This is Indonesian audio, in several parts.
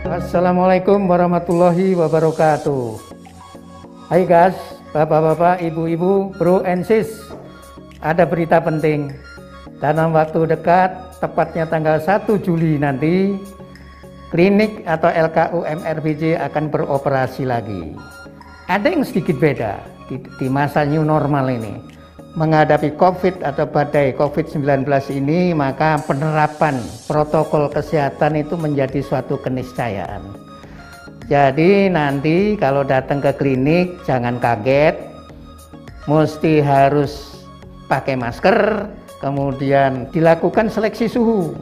Assalamualaikum warahmatullahi wabarakatuh. Hai guys, bapak-bapak, ibu-ibu, bro and sis. Ada berita penting. Dalam waktu dekat, tepatnya tanggal 1 Juli nanti, klinik atau LKU MRBJ akan beroperasi lagi. Ada yang sedikit beda di masa new normal ini. Menghadapi COVID atau badai COVID-19 ini, maka penerapan protokol kesehatan itu menjadi suatu keniscayaan. Jadi nanti kalau datang ke klinik jangan kaget, mesti harus pakai masker, kemudian dilakukan seleksi suhu,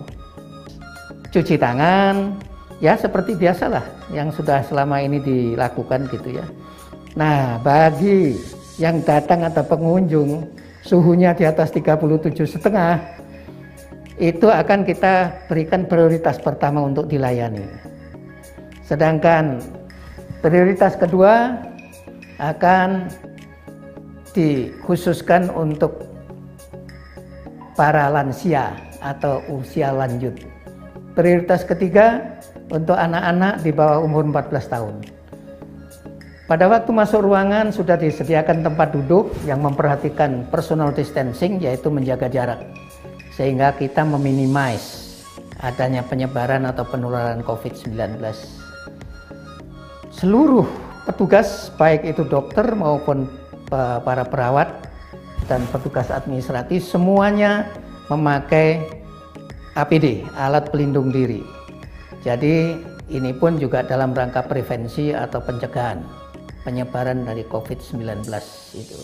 cuci tangan, ya seperti biasalah yang sudah selama ini dilakukan gitu ya. Nah, bagi yang datang atau pengunjung suhunya di atas 37,5, itu akan kita berikan prioritas pertama untuk dilayani. Sedangkan prioritas kedua akan dikhususkan untuk para lansia atau usia lanjut. Prioritas ketiga untuk anak-anak di bawah umur 14 tahun. Pada waktu masuk ruangan sudah disediakan tempat duduk yang memperhatikan personal distancing, yaitu menjaga jarak, sehingga kita meminimais adanya penyebaran atau penularan COVID-19. Seluruh petugas, baik itu dokter maupun para perawat dan petugas administratif, semuanya memakai APD, alat pelindung diri. Jadi ini pun juga dalam rangka prevensi atau pencegahan penyebaran dari COVID-19 itu.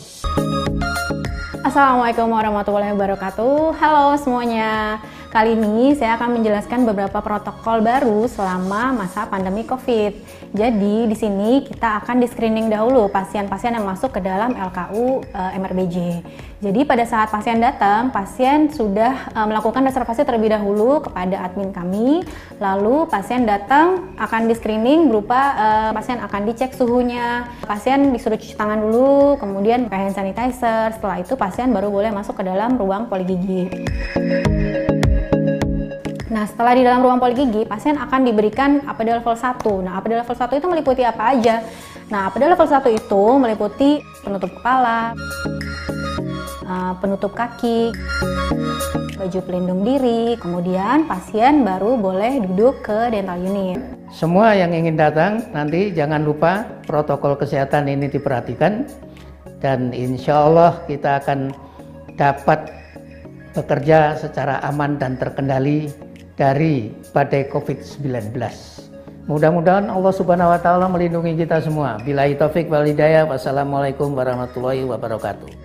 Assalamualaikum warahmatullahi wabarakatuh. Halo semuanya. Kali ini saya akan menjelaskan beberapa protokol baru selama masa pandemi COVID. Jadi di sini kita akan di-screening dahulu pasien-pasien yang masuk ke dalam LKU MRBJ. Jadi pada saat pasien datang, pasien sudah melakukan reservasi terlebih dahulu kepada admin kami. Lalu pasien datang akan di-screening berupa pasien akan dicek suhunya, pasien disuruh cuci tangan dulu, kemudian pakai hand sanitizer. Setelah itu pasien baru boleh masuk ke dalam ruang poligigi. Nah, setelah di dalam ruang poligigi, pasien akan diberikan APD level 1. Nah, APD level 1 itu meliputi apa aja? Nah, APD level 1 itu meliputi penutup kepala, penutup kaki, baju pelindung diri, kemudian pasien baru boleh duduk ke dental unit. Semua yang ingin datang, nanti jangan lupa protokol kesehatan ini diperhatikan, dan insya Allah kita akan dapat bekerja secara aman dan terkendali dari badai COVID-19. Mudah-mudahan Allah Subhanahu wa Ta'ala melindungi kita semua. Billahi taufik wal hidayah. Wassalamualaikum warahmatullahi wabarakatuh.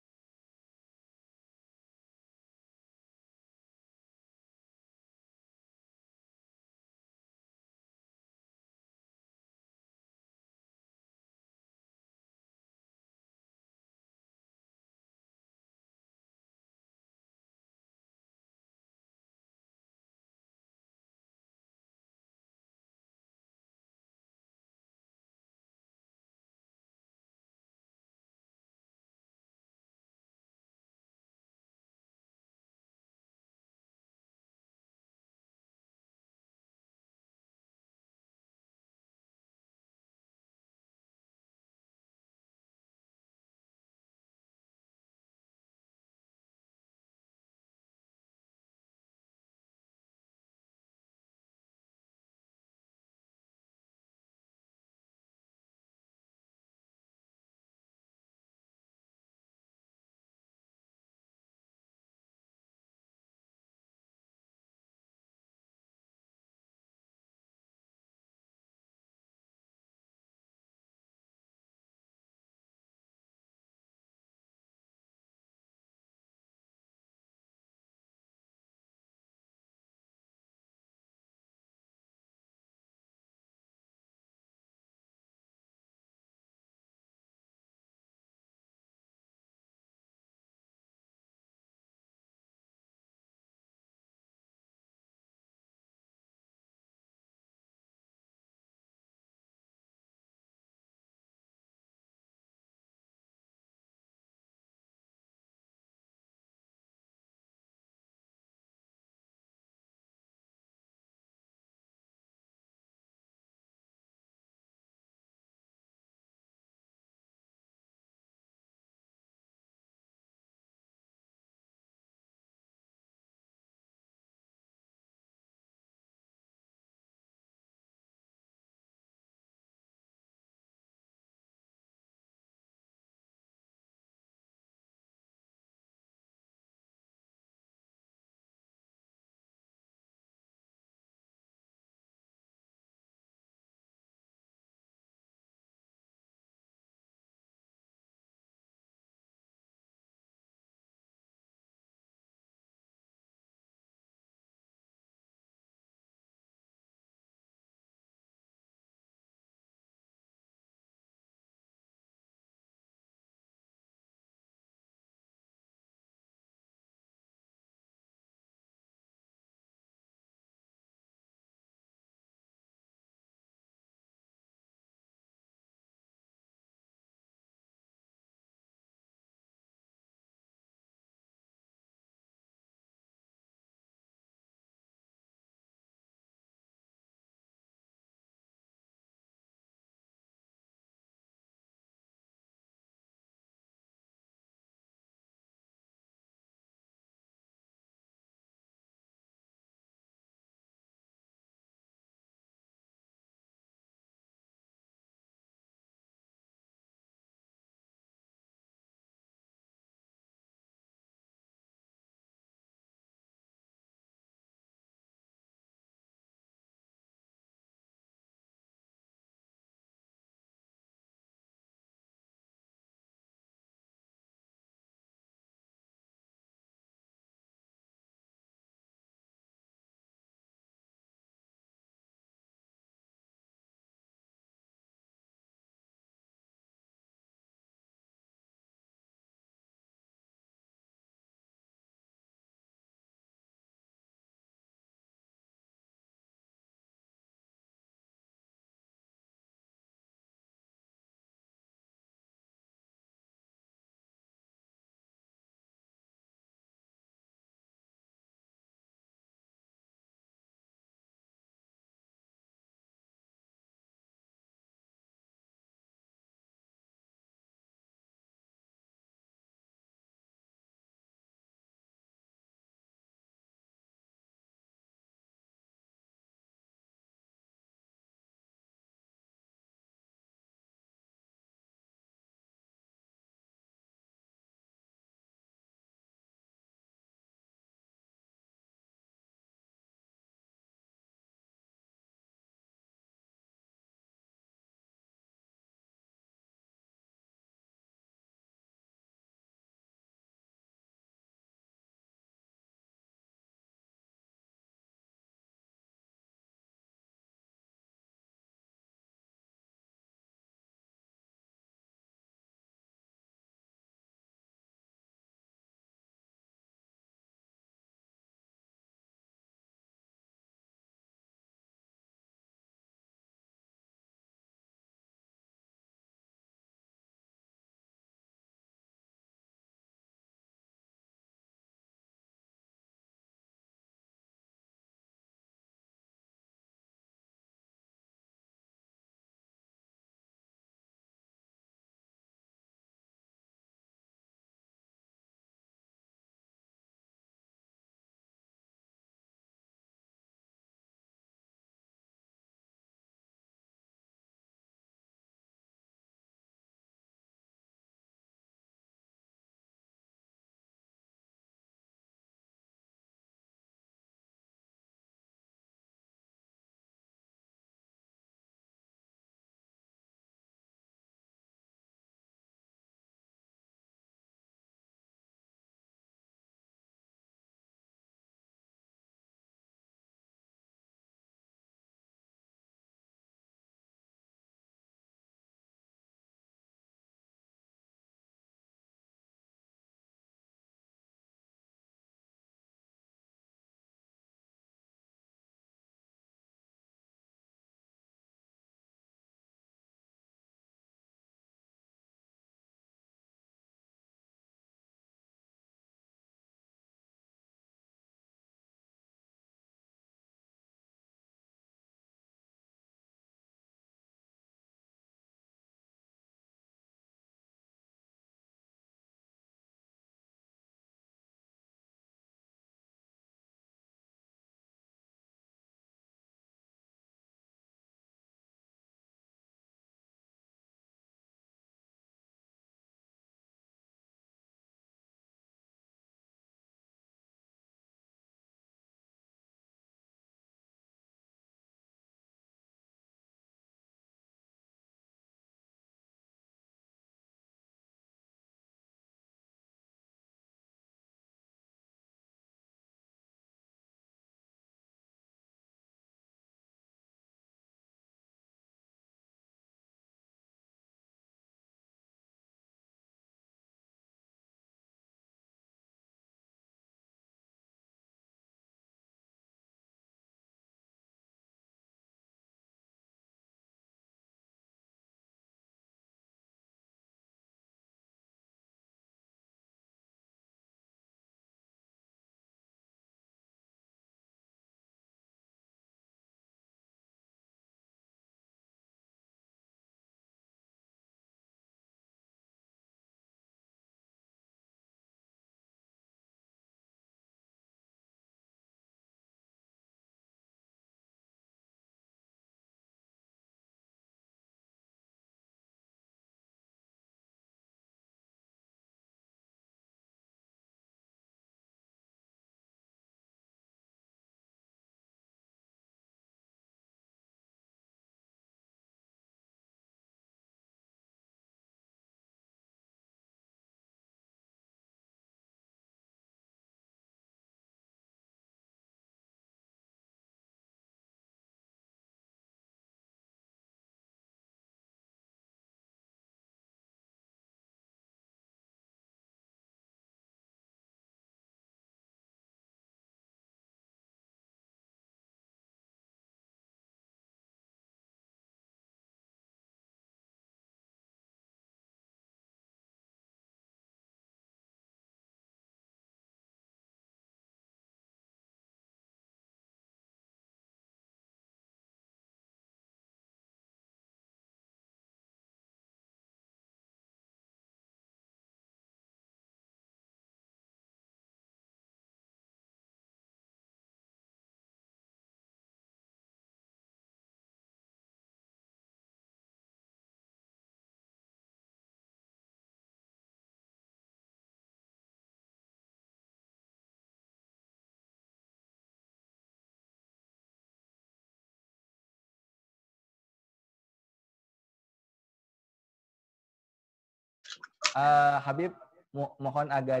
Habib, mohon agak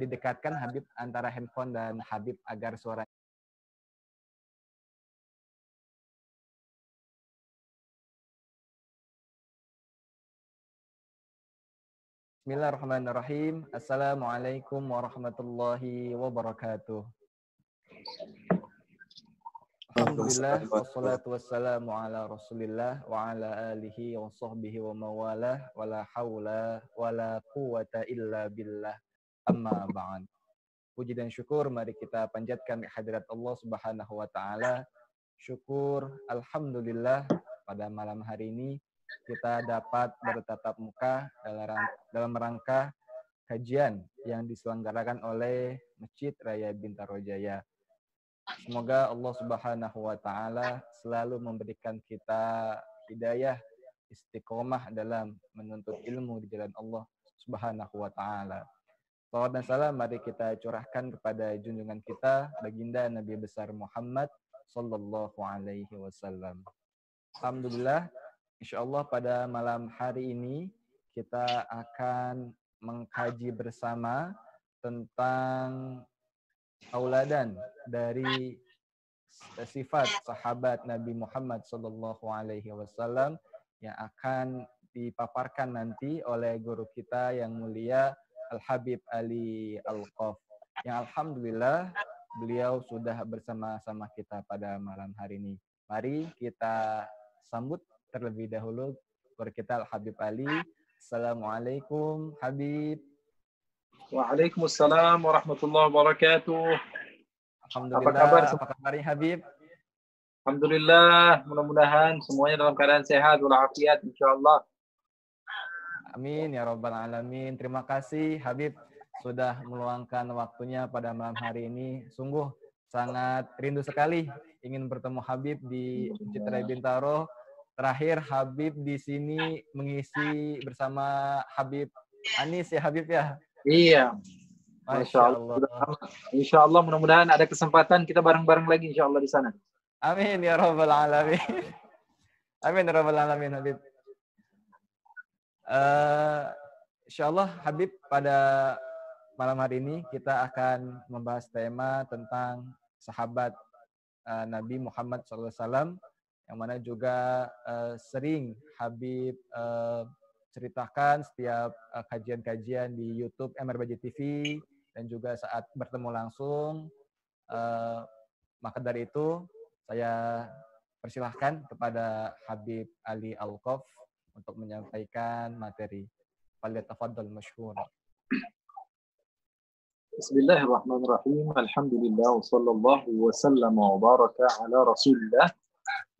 didekatkan Habib antara handphone dan Habib agar suara. Bismillahirrahmanirrahim. Assalamualaikum warahmatullahi wabarakatuh. Alhamdulillah, wassalatu wassalamu ala rasulillah wa ala alihi wa sahbihi wa mawalah wa la hawla wa la quwata illa billah, amma ba'an. Puji dan syukur mari kita panjatkan kehadirat Allah subhanahu wa ta'ala. Syukur, alhamdulillah, pada malam hari ini kita dapat bertatap muka dalam rangka kajian yang diselenggarakan oleh Masjid Raya Bintaro Jaya. Semoga Allah Subhanahu wa taala selalu memberikan kita hidayah, istiqomah dalam menuntut ilmu di jalan Allah Subhanahu wa taala. Salawat dan salam mari kita curahkan kepada junjungan kita baginda Nabi besar Muhammad sallallahu alaihi wasallam. Alhamdulillah, insyaallah pada malam hari ini kita akan mengkaji bersama tentang tauladan dari sifat sahabat Nabi Muhammad sallallahu alaihi wasallam yang akan dipaparkan nanti oleh guru kita yang mulia Al-Habib Ali Al-Qaf, yang alhamdulillah beliau sudah bersama-sama kita pada malam hari ini. Mari kita sambut terlebih dahulu guru kita Al-Habib Ali. Assalamualaikum Habib. Waalaikumsalam warahmatullahi wabarakatuh. Alhamdulillah, apa kabarnya Habib? Alhamdulillah, mudah-mudahan semuanya dalam keadaan sehat walafiat insyaallah. Amin ya rabbal alamin. Terima kasih Habib sudah meluangkan waktunya pada malam hari ini. Sungguh sangat rindu sekali ingin bertemu Habib di Masjid Raya Bintaro. Terakhir Habib di sini mengisi bersama Habib Anis ya Habib ya. Iya. Masya Allah. Insya Allah mudah-mudahan ada kesempatan kita bareng-bareng lagi insya Allah di sana. Amin ya rabbal alamin. Amin ya rabbal alamin Habib. Insya Allah Habib pada malam hari ini kita akan membahas tema tentang sahabat Nabi Muhammad SAW, yang mana juga sering Habib ceritakan setiap kajian-kajian di YouTube MRBJ TV dan juga saat bertemu langsung. Maka dari itu saya persilahkan kepada Habib Ali Al-Qaf untuk menyampaikan materi. Falyatafaddal masyhur. Bismillahirrahmanirrahim. Alhamdulillah wassallallahu wasallam wa baraka ala Rasulillah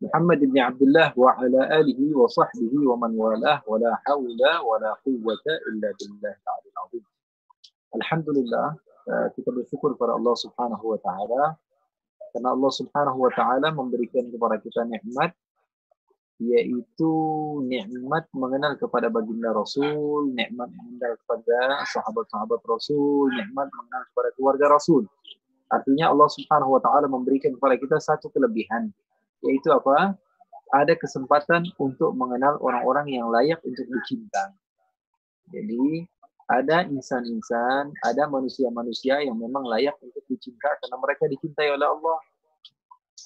Muhammad ibn Abdullah wa ala alihi wa sahbihi wa man walah wa la hawla wa la quwwata illa billahi al-'aliyyil 'azhim. Alhamdulillah, kita bersyukur kepada Allah Subhanahu wa taala karena Allah Subhanahu wa taala memberikan kepada kita nikmat, yaitu nikmat mengenal kepada baginda Rasul, nikmat mengenal kepada sahabat-sahabat Rasul, nikmat mengenal kepada keluarga Rasul. Artinya Allah Subhanahu wa taala memberikan kepada kita satu kelebihan, yaitu apa? Ada kesempatan untuk mengenal orang-orang yang layak untuk dicinta. Jadi ada insan-insan, ada manusia-manusia yang memang layak untuk dicinta karena mereka dicintai oleh Allah.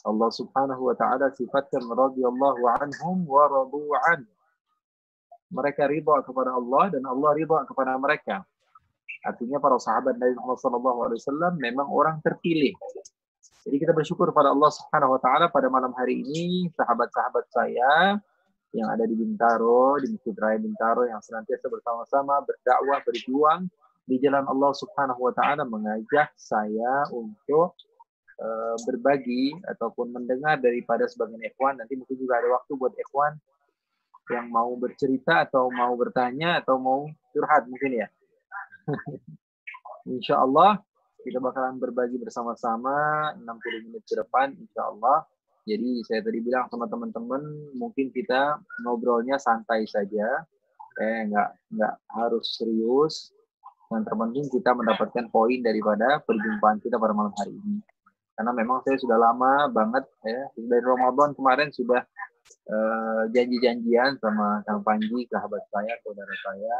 Allah Subhanahu wa taala sifatkan radhiyallahu anhum wa radu an. Mereka ridha kepada Allah dan Allah ridha kepada mereka. Artinya para sahabat Nabi Muhammad SAW memang orang terpilih. Jadi kita bersyukur pada Allah Subhanahu wa taala pada malam hari ini sahabat-sahabat saya yang ada di Bintaro, di Masjid Raya Bintaro yang senantiasa bersama-sama berdakwah, berjuang di jalan Allah Subhanahu wa taala, mengajak saya untuk berbagi ataupun mendengar daripada sebagian ikhwan. Nanti mungkin juga ada waktu buat ikhwan yang mau bercerita atau mau bertanya atau mau curhat mungkin ya. Insya Allah kita bakalan berbagi bersama-sama 60 menit ke depan insya Allah. Jadi saya tadi bilang sama teman-teman mungkin kita ngobrolnya santai saja, nggak harus serius. Yang terpenting kita mendapatkan poin daripada perjumpaan kita pada malam hari ini. Karena memang saya sudah lama banget ya, dari Ramadan kemarin sudah janji-janjian sama Kang Panji, sahabat saya, saudara saya,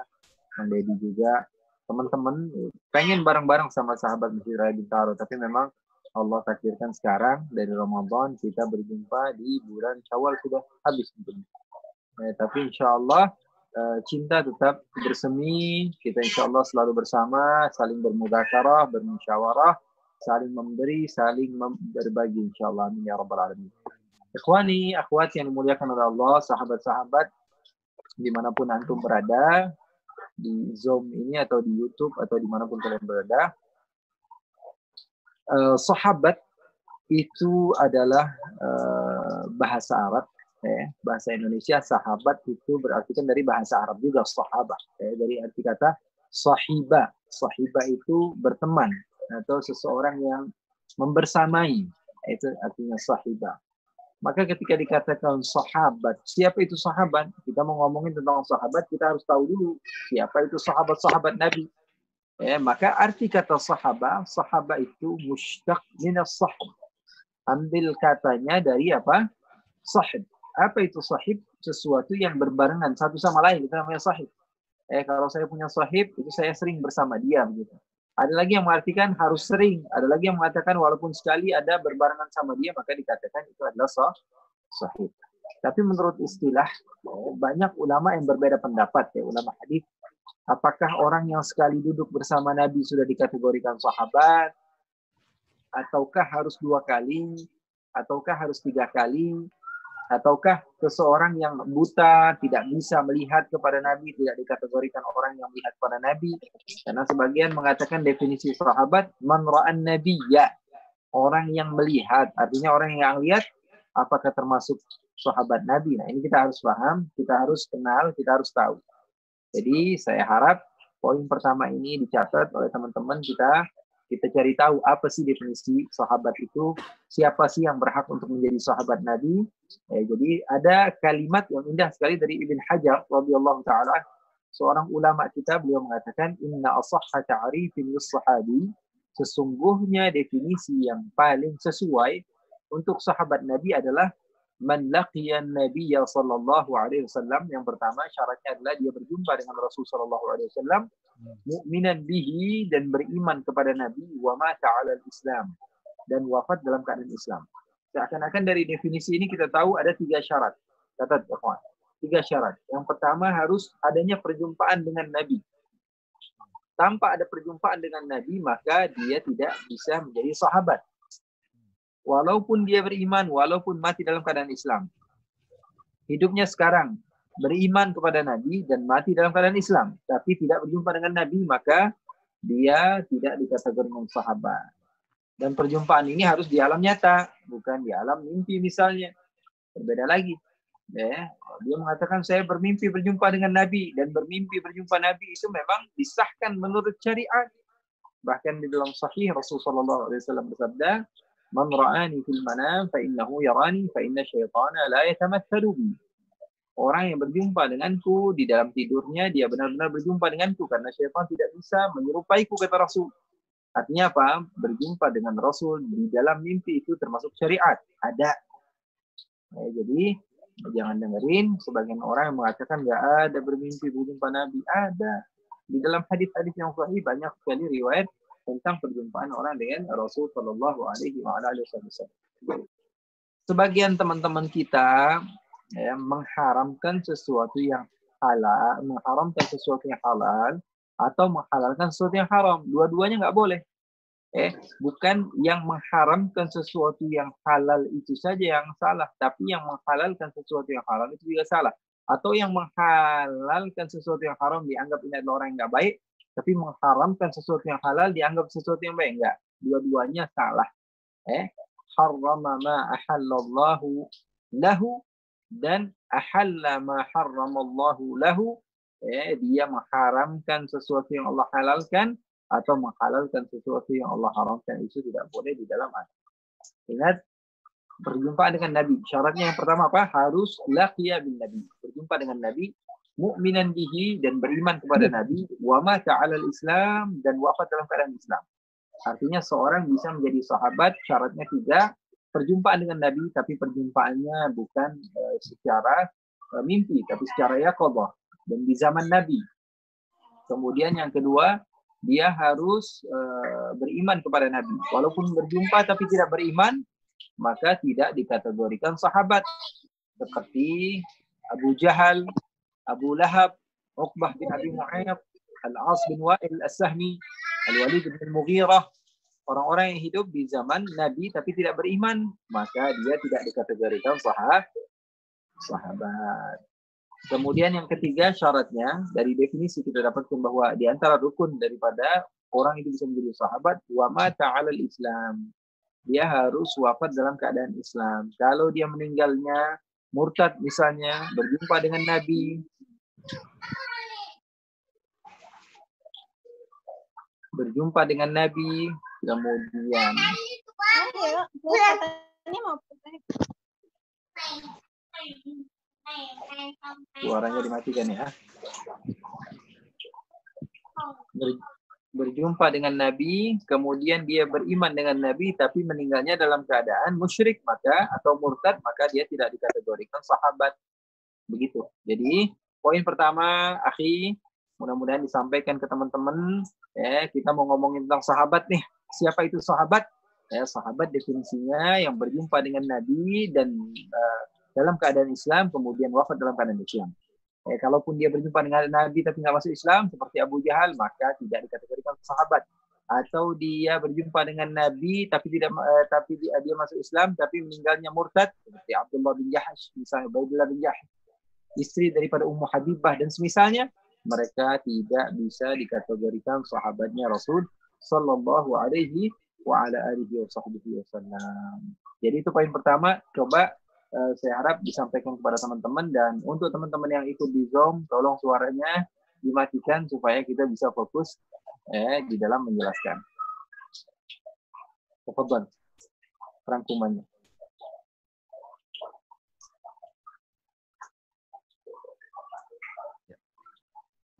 Kang Deddy juga, teman-teman pengen bareng-bareng sama sahabat Masjid Raya Bintaro, tapi memang Allah takdirkan sekarang dari Ramadan kita berjumpa di bulan Syawal sudah habis tentunya. Tapi insya Allah cinta tetap bersemi, kita insya Allah selalu bersama, saling bermudzakarah, bermusyawarah, saling memberi, saling berbagi insya Allah. Amin ya rabbal alamin. Ikhwani, akhwat yang dimuliakan oleh Allah, sahabat-sahabat dimanapun antum berada, di Zoom ini atau di YouTube atau dimanapun kalian berada, sahabat itu adalah bahasa Arab, bahasa Indonesia sahabat itu berarti kan dari bahasa Arab juga sahabat, dari arti kata sahiba. Sahiba itu berteman atau seseorang yang membersamai, itu artinya sahiba. Maka ketika dikatakan sahabat, siapa itu sahabat? Kita mau ngomongin tentang sahabat, kita harus tahu dulu siapa itu sahabat-sahabat Nabi. Maka arti kata sahabat itu mushtaq minas sahib. Ambil katanya dari apa? Sahib. Apa itu sahib? Sesuatu yang berbarengan satu sama lain, itu namanya sahib. Kalau saya punya sahib, itu saya sering bersama dia begitu. Ada lagi yang mengartikan harus sering, ada lagi yang mengatakan walaupun sekali ada berbarengan sama dia, maka dikatakan itu adalah sahih. Tapi menurut istilah, banyak ulama yang berbeda pendapat, ulama hadis. Apakah orang yang sekali duduk bersama Nabi sudah dikategorikan sahabat, ataukah harus 2 kali, ataukah harus 3 kali, ataukah seseorang yang buta tidak bisa melihat kepada Nabi tidak dikategorikan orang yang melihat kepada Nabi. Karena sebagian mengatakan definisi sahabat man ra'an nabiyya, orang yang melihat, artinya orang yang lihat apakah termasuk sahabat Nabi. Nah, ini kita harus paham, kita harus kenal, kita harus tahu. Jadi saya harap poin pertama ini dicatat oleh teman-teman, kita cari tahu apa sih definisi sahabat itu, siapa sih yang berhak untuk menjadi sahabat Nabi. Jadi ada kalimat yang indah sekali dari Ibn Hajar radhiyallahu taala, seorang ulama kita, beliau mengatakan inna ashahha ta'rifin lis-sahabi, sesungguhnya definisi yang paling sesuai untuk sahabat Nabi adalah man laqiyan nabiyya sallallahu alaihi wasallam. Yang pertama syaratnya adalah dia berjumpa dengan Rasul sallallahu alaihi wasallam, mukminan bihi, dan beriman kepada Nabi, wa mata 'alal Islam, dan wafat dalam keadaan Islam. Seakan-akan dari definisi ini kita tahu ada 3 syarat. Catat ya kawan. 3 syarat. Yang pertama harus adanya perjumpaan dengan Nabi. Tanpa ada perjumpaan dengan Nabi, maka dia tidak bisa menjadi sahabat. Walaupun dia beriman, walaupun mati dalam keadaan Islam. Hidupnya sekarang beriman kepada Nabi dan mati dalam keadaan Islam, tapi tidak berjumpa dengan Nabi, maka dia tidak dikategorikan sahabat. Dan perjumpaan ini harus di alam nyata, bukan di alam mimpi misalnya. Berbeda lagi. Dia mengatakan saya bermimpi berjumpa dengan Nabi, dan bermimpi berjumpa Nabi itu memang disahkan menurut syariat. Bahkan di dalam sahih Rasulullah SAW bersabda, man ra'ani fil manam fa innahu yarani fa inna syaitana la yatamatsalu bi. Orang yang berjumpa denganku di dalam tidurnya, dia benar-benar berjumpa denganku, karena syaitan tidak bisa menyerupaiku, kata Rasul. Artinya apa? Berjumpa dengan Rasul di dalam mimpi itu termasuk syariat. Ada. Jadi jangan dengerin sebagian orang yang mengatakan nggak ada bermimpi berjumpa Nabi. Ada. Di dalam hadis-hadis yang sahih banyak sekali riwayat tentang perjumpaan orang dengan Rasul Shallallahu Alaihi Wasallam. Sebagian teman-teman kita mengharamkan sesuatu yang halal, mengharamkan sesuatu yang halal, atau menghalalkan sesuatu yang haram. Dua-duanya nggak boleh. Bukan yang mengharamkan sesuatu yang halal itu saja yang salah, tapi yang menghalalkan sesuatu yang halal itu juga salah. Atau yang menghalalkan sesuatu yang haram dianggap ini adalah orang yang nggak baik, tapi mengharamkan sesuatu yang halal dianggap sesuatu yang baik. Enggak. Dua-duanya salah. Harrama ma ahallallahu lahu dan ahalla ma harramallahu lahu. Dia mengharamkan sesuatu yang Allah halalkan atau menghalalkan sesuatu yang Allah haramkan. Itu tidak boleh di dalam agama. Ingat, berjumpa dengan Nabi. Syaratnya yang pertama apa? Harus laqiya bin Nabi. Berjumpa dengan Nabi, mukminan bihi, dan beriman kepada Nabi, wa mata 'alal Islam, dan wafat dalam keadaan Islam. Artinya seorang bisa menjadi sahabat, syaratnya 3. perjumpaan dengan Nabi, tapi perjumpaannya bukan secara mimpi, tapi secara yaqadzah dan di zaman Nabi. Kemudian yang kedua, dia harus beriman kepada Nabi. Walaupun berjumpa tapi tidak beriman, maka tidak dikategorikan sahabat. Seperti Abu Jahal, Abu Lahab, Uqbah bin Abi Mu'ayyad, Al-As bin Wa'il As-Sahmi, Al-Walid bin Al-Mughirah. Orang-orang yang hidup di zaman Nabi tapi tidak beriman, maka dia tidak dikategorikan sahabat. Kemudian yang ketiga syaratnya, dari definisi kita dapatkan bahwa di antara rukun daripada orang itu bisa menjadi sahabat, wa mata 'alal Islam. Dia harus wafat dalam keadaan Islam. Kalau dia meninggalnya murtad misalnya, berjumpa dengan Nabi, kemudian suaranya dimatikan ya. Berjumpa dengan Nabi, kemudian dia beriman dengan Nabi, tapi meninggalnya dalam keadaan musyrik atau murtad, maka dia tidak dikategorikan sahabat. Begitu. Jadi poin pertama, akhi, mudah-mudahan disampaikan ke teman-teman. Kita mau ngomongin tentang sahabat nih. Siapa itu sahabat? Sahabat definisinya yang berjumpa dengan Nabi dan dalam keadaan Islam, kemudian wafat dalam keadaan Islam. Kalaupun dia berjumpa dengan Nabi tapi nggak masuk Islam, seperti Abu Jahal, maka tidak dikategorikan sahabat. Atau dia berjumpa dengan Nabi tapi dia masuk Islam tapi meninggalnya murtad, seperti Abdullah bin Jahash, misalnya Ubaidillah bin Jahash, istri daripada Ummu Habibah dan semisalnya, mereka tidak bisa dikategorikan sahabatnya Rasul sallallahu alaihi wa ala alihi wasallam. Jadi itu poin pertama, coba saya harap disampaikan kepada teman-teman, dan untuk teman-teman yang ikut di Zoom, tolong suaranya dimatikan supaya kita bisa fokus di dalam menjelaskan. Tafadhal rangkumannya.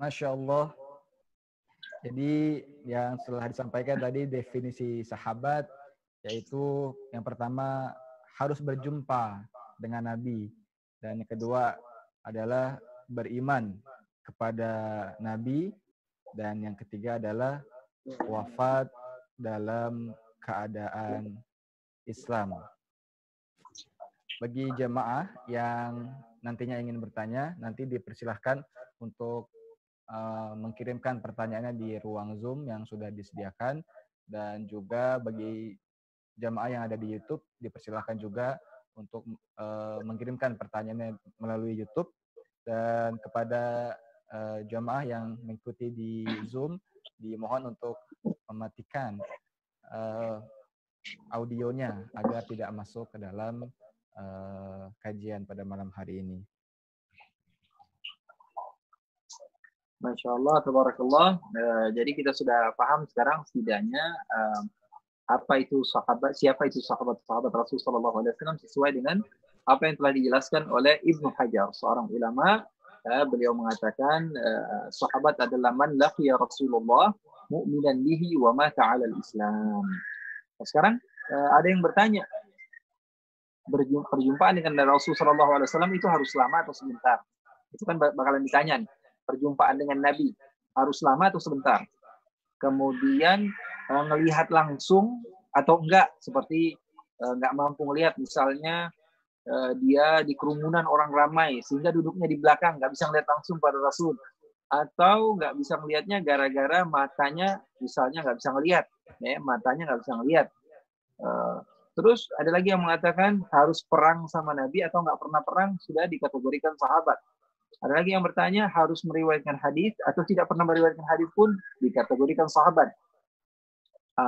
Masya Allah. Jadi yang setelah disampaikan tadi definisi sahabat, yaitu yang pertama harus berjumpa dengan Nabi, dan yang kedua adalah beriman kepada Nabi, dan yang ketiga adalah wafat dalam keadaan Islam. Bagi jemaah yang nantinya ingin bertanya, nanti dipersilahkan untuk mengirimkan pertanyaannya di ruang Zoom yang sudah disediakan, dan juga bagi jemaah yang ada di YouTube dipersilahkan juga untuk mengirimkan pertanyaannya melalui YouTube, dan kepada jemaah yang mengikuti di Zoom dimohon untuk mematikan audionya agar tidak masuk ke dalam kajian pada malam hari ini. Masya Allah, tabarakallah. Jadi kita sudah paham sekarang setidaknya apa itu sahabat, siapa itu sahabat Rasul sallallahu alaihi wasallam sesuai dengan apa yang telah dijelaskan oleh Ibnu Hajar, seorang ulama. Beliau mengatakan sahabat adalah man laqiya Rasulullah mu'minan bihi wa mata 'ala al-Islam. Sekarang ada yang bertanya, perjumpaan dengan Rasul sallallahu alaihi wasallam itu harus lama atau sebentar? Itu kan bakalan ditanya nih. Perjumpaan dengan Nabi harus lama atau sebentar? Kemudian ngelihat langsung atau enggak, seperti enggak mampu ngelihat, misalnya dia di kerumunan orang ramai sehingga duduknya di belakang, enggak bisa ngelihat langsung pada Rasul, atau enggak bisa ngelihatnya gara-gara matanya misalnya enggak bisa ngelihat, matanya enggak bisa ngelihat. Terus ada lagi yang mengatakan harus perang sama Nabi atau enggak pernah perang sudah dikategorikan sahabat. Ada lagi yang bertanya harus meriwayatkan hadis atau tidak pernah meriwayatkan hadis pun dikategorikan sahabat.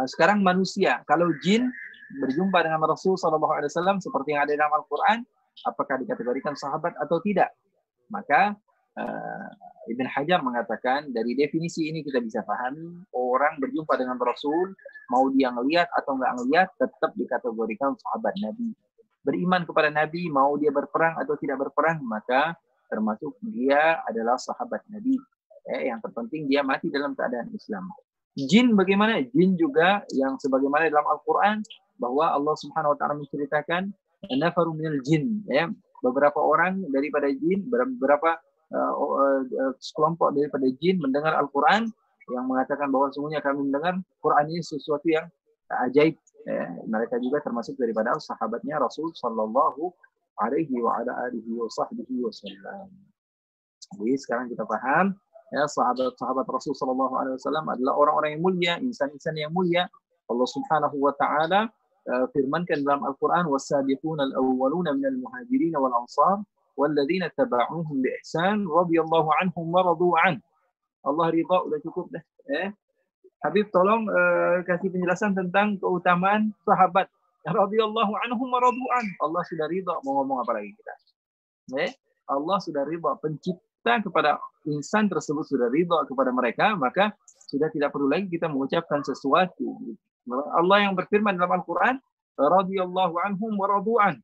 Sekarang manusia, kalau jin berjumpa dengan Rasul SAW seperti yang ada dalam Al-Quran, apakah dikategorikan sahabat atau tidak? Maka Ibn Hajar mengatakan dari definisi ini kita bisa pahami orang berjumpa dengan Rasul, mau dia ngelihat atau nggak ngelihat, tetap dikategorikan sahabat Nabi. Beriman kepada Nabi, mau dia berperang atau tidak berperang, maka termasuk dia adalah sahabat Nabi. Yang terpenting dia mati dalam keadaan Islam. Jin bagaimana? Jin juga yang sebagaimana dalam Al-Quran bahwa Allah Subhanahu wa taala menceritakan nafaru minal jin, ya, beberapa orang daripada jin, beberapa sekelompok daripada jin mendengar Al-Qur'an yang mengatakan bahwa sungguhnya kami mendengar Quran ini sesuatu yang ajaib. Mereka juga termasuk daripada sahabatnya Rasul sallallahu alaihi wa ala alihi wa sahbihi wasallam. Jadi sekarang kita paham, ya, sahabat-sahabat Rasul sallallahu alaihi wasallam adalah orang-orang yang mulia, insan-insan yang mulia. Allah Subhanahu wa taala firmankan dalam Al-Qur'an, was-sabiquna al-awwaluna minal muhajirin wal ansar walladzina tabauhum bi ihsan radhiyallahu anhum wa radu an. Allah ridha, udah cukup dah. Habib tolong kasih penjelasan tentang keutamaan sahabat. Radhiyallahu anhum wa radu an. Allah sudah ridha, mau ngomong apa lagi kita? Allah sudah ridha, pencipta kepada insan tersebut sudah ridha kepada mereka, maka sudah tidak perlu lagi kita mengucapkan sesuatu. Allah yang berfirman dalam Al-Qur'an, radhiyallahu anhum wa radu an.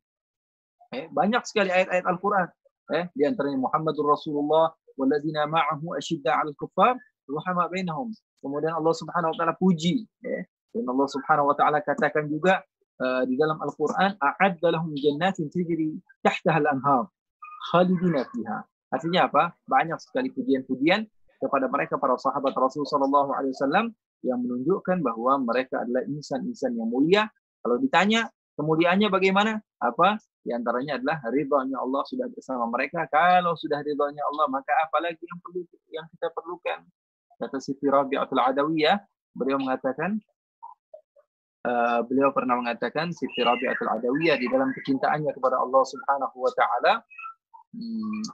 Banyak sekali ayat-ayat Al-Qur'an. Di antaranya Muhammadur Rasulullah walladzina ma'ahu asyidda 'alal kuffar ruhama bainahum. Kemudian Allah Subhanahu wa taala puji, dan Allah Subhanahu wa taala katakan juga di dalam Al-Qur'an, a'adda lahum jannatin tajri tahtaha al-anhar khalidina fiha. Artinya apa? Banyak sekali pujian-pujian kepada mereka para sahabat Rasul sallallahu alaihi wasallam yang menunjukkan bahwa mereka adalah insan-insan yang mulia. Kalau ditanya kemuliaannya bagaimana? Apa? Di antaranya adalah ridhanya Allah sudah bersama mereka. Kalau sudah ridhanya Allah, maka apalagi yang kita perlukan? Kata Siti Rabi'atul Adawiyah, beliau pernah mengatakan, Siti Rabi'atul Adawiyah di dalam kecintaannya kepada Allah Subhanahu wa taala,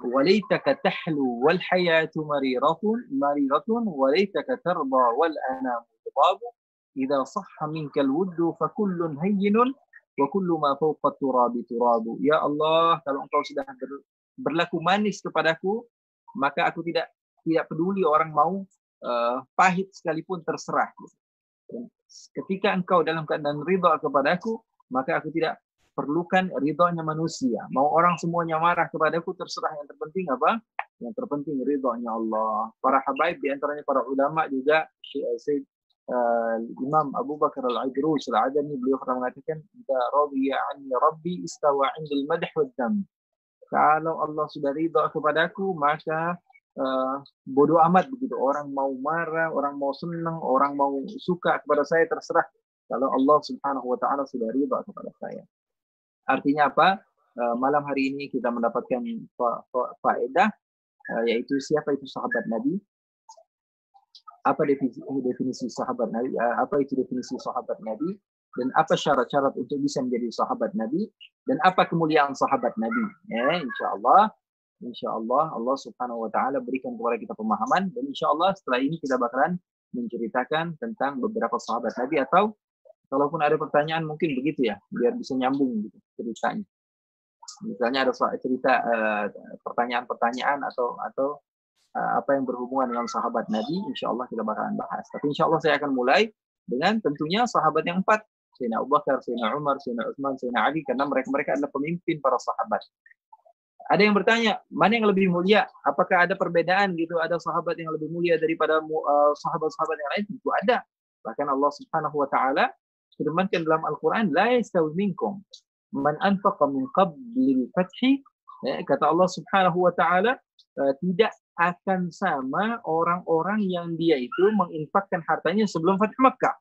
walaitaka tahlu wal hayatu mariratun walaitaka tarda wal anamu tabu idza sahha minkal wuddu fa kullun hayyinun wa kullu ma fawqa turabi turabu. Ya Allah, kalau engkau sudah berlaku manis kepadaku, maka aku tidak peduli orang mau pahit sekalipun, terserah. Ketika engkau dalam keadaan ridha kepadaku, maka aku tidak perlukan ridhanya manusia. Mau orang semuanya marah kepadaku, terserah. Yang terpenting apa? Yang terpenting ridhanya Allah. Para habaib, di antaranya para ulama juga, Imam Abu Bakar Al-Ajrus Al-Adani, beliau pernah mengatakan, "Idza radiya anni rabbi istawa 'indal madh wad dam." Kalau Allah sudah ridha kepadaku, maka bodoh amat begitu. Orang mau marah, orang mau senang, orang mau suka kepada saya, terserah. Kalau Allah Subhanahu wa taala sudah ridha kepada saya. Artinya apa? Malam hari ini kita mendapatkan faedah, yaitu siapa itu sahabat Nabi? Apa definisi sahabat Nabi? Apa itu definisi sahabat Nabi? Dan apa syarat-syarat untuk bisa menjadi sahabat Nabi? Dan apa kemuliaan sahabat Nabi? Insya Allah Allah Subhanahu wa taala berikan kepada kita pemahaman, dan insya Allah setelah ini kita bakalan menceritakan tentang beberapa sahabat Nabi, atau kalaupun ada pertanyaan mungkin begitu ya, biar bisa nyambung gitu ceritanya. Misalnya ada cerita pertanyaan-pertanyaan atau apa yang berhubungan dengan sahabat Nabi, insya Allah kita bakalan bahas. Tapi insya Allah saya akan mulai dengan tentunya sahabat yang 4, Sayyidina Abu Bakar, Sayyidina Umar, Sayyidina Utsman, Sayyidina Ali, karena mereka adalah pemimpin para sahabat. Ada yang bertanya, mana yang lebih mulia? Apakah ada perbedaan gitu? Ada sahabat yang lebih mulia daripada sahabat-sahabat yang lain? Tentu ada. Bahkan Allah Subhanahu wa taala firmankan dalam Al-Qur'an, la yastawi minkum man anfaqa min qablil fathi. Kata Allah Subhanahu wa taala, tidak akan sama orang-orang yang dia itu menginfakkan hartanya sebelum Fathu Makkah.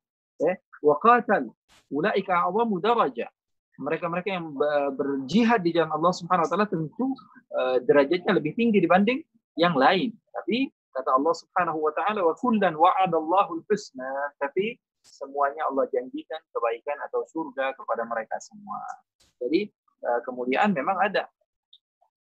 Wa qatal ulaika a'zamu darajah. Mereka-mereka yang berjihad di jalan Allah Subhanahu wa taala tentu derajatnya lebih tinggi dibanding yang lain. Tapi kata Allah Subhanahu wa taala, wa kullan wa'adallahu al-husna. Tapi semuanya Allah janjikan kebaikan atau surga kepada mereka semua. Jadi kemuliaan memang ada.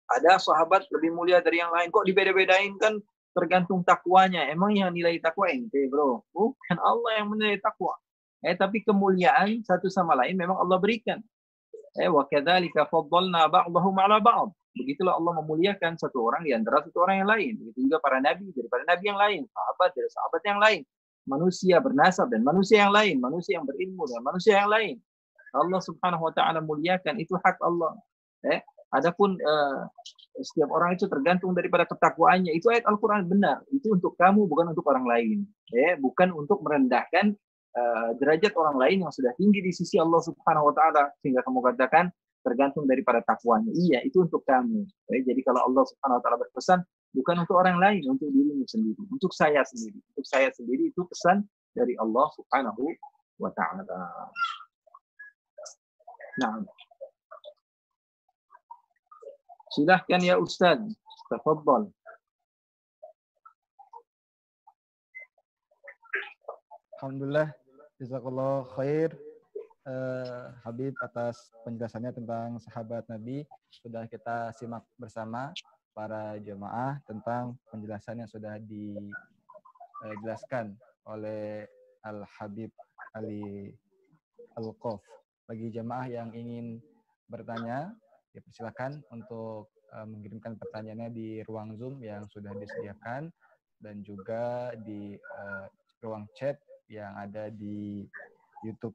Ada sahabat lebih mulia dari yang lain. Kok dibeda-bedain? Kan tergantung takwanya. Emang yang nilai takwa ente, bro? Bukan Allah yang menilai takwa. Tapi kemuliaan satu sama lain memang Allah berikan. Wa kadzalika faddalna ba'dahum 'ala ba'd. Begitulah Allah memuliakan satu orang di antara satu orang yang lain. Begitu juga para nabi daripada nabi yang lain, sahabat dari sahabat yang lain, manusia bernasab dan manusia yang lain, manusia yang berilmu dan manusia yang lain. Allah Subhanahu wa taala muliakan, itu hak Allah. Adapun setiap orang itu tergantung daripada ketakwaannya. Itu ayat Al-Qur'an benar. Itu untuk kamu, bukan untuk orang lain. Bukan untuk merendahkan derajat orang lain yang sudah tinggi di sisi Allah Subhanahu wa taala, sehingga kamu katakan tergantung daripada takwanya. Iya, itu untuk kamu. Jadi kalau Allah Subhanahu wa taala berpesan bukan untuk orang lain, untuk dirimu sendiri, untuk saya sendiri. Untuk saya sendiri itu pesan dari Allah Subhanahu wa taala. Nah. Silahkan ya Ustaz, tafadhal. Alhamdulillah, jazakallah khair Habib atas penjelasannya tentang sahabat Nabi. Sudah kita simak bersama para jemaah tentang penjelasan yang sudah dijelaskan oleh Al-Habib Ali Al-Qof. Bagi jemaah yang ingin bertanya, dipersilakan untuk mengirimkan pertanyaannya di ruang Zoom yang sudah disediakan dan juga di ruang chat yang ada di YouTube.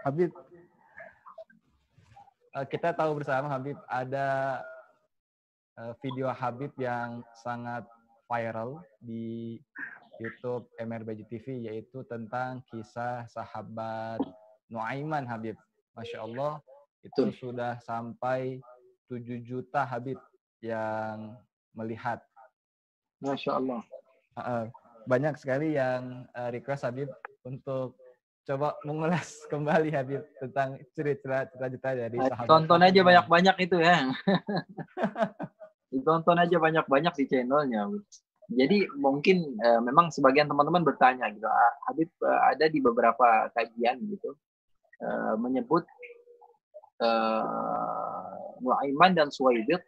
Habib, kita tahu bersama Habib ada video Habib yang sangat viral di YouTube MRBJ TV, yaitu tentang kisah sahabat Nuaiman Habib. Masya Allah, itu sudah sampai 7 juta Habib yang melihat. Masya Allah. Banyak sekali yang request Habib untuk coba mengulas kembali Habib tentang cerita-cerita dari sahabat. Tonton aja banyak-banyak itu ya. Ditonton aja banyak-banyak di channelnya. Jadi mungkin memang sebagian teman-teman bertanya gitu, Habib ada di beberapa kajian gitu menyebut Nuaiman dan Suwaibit.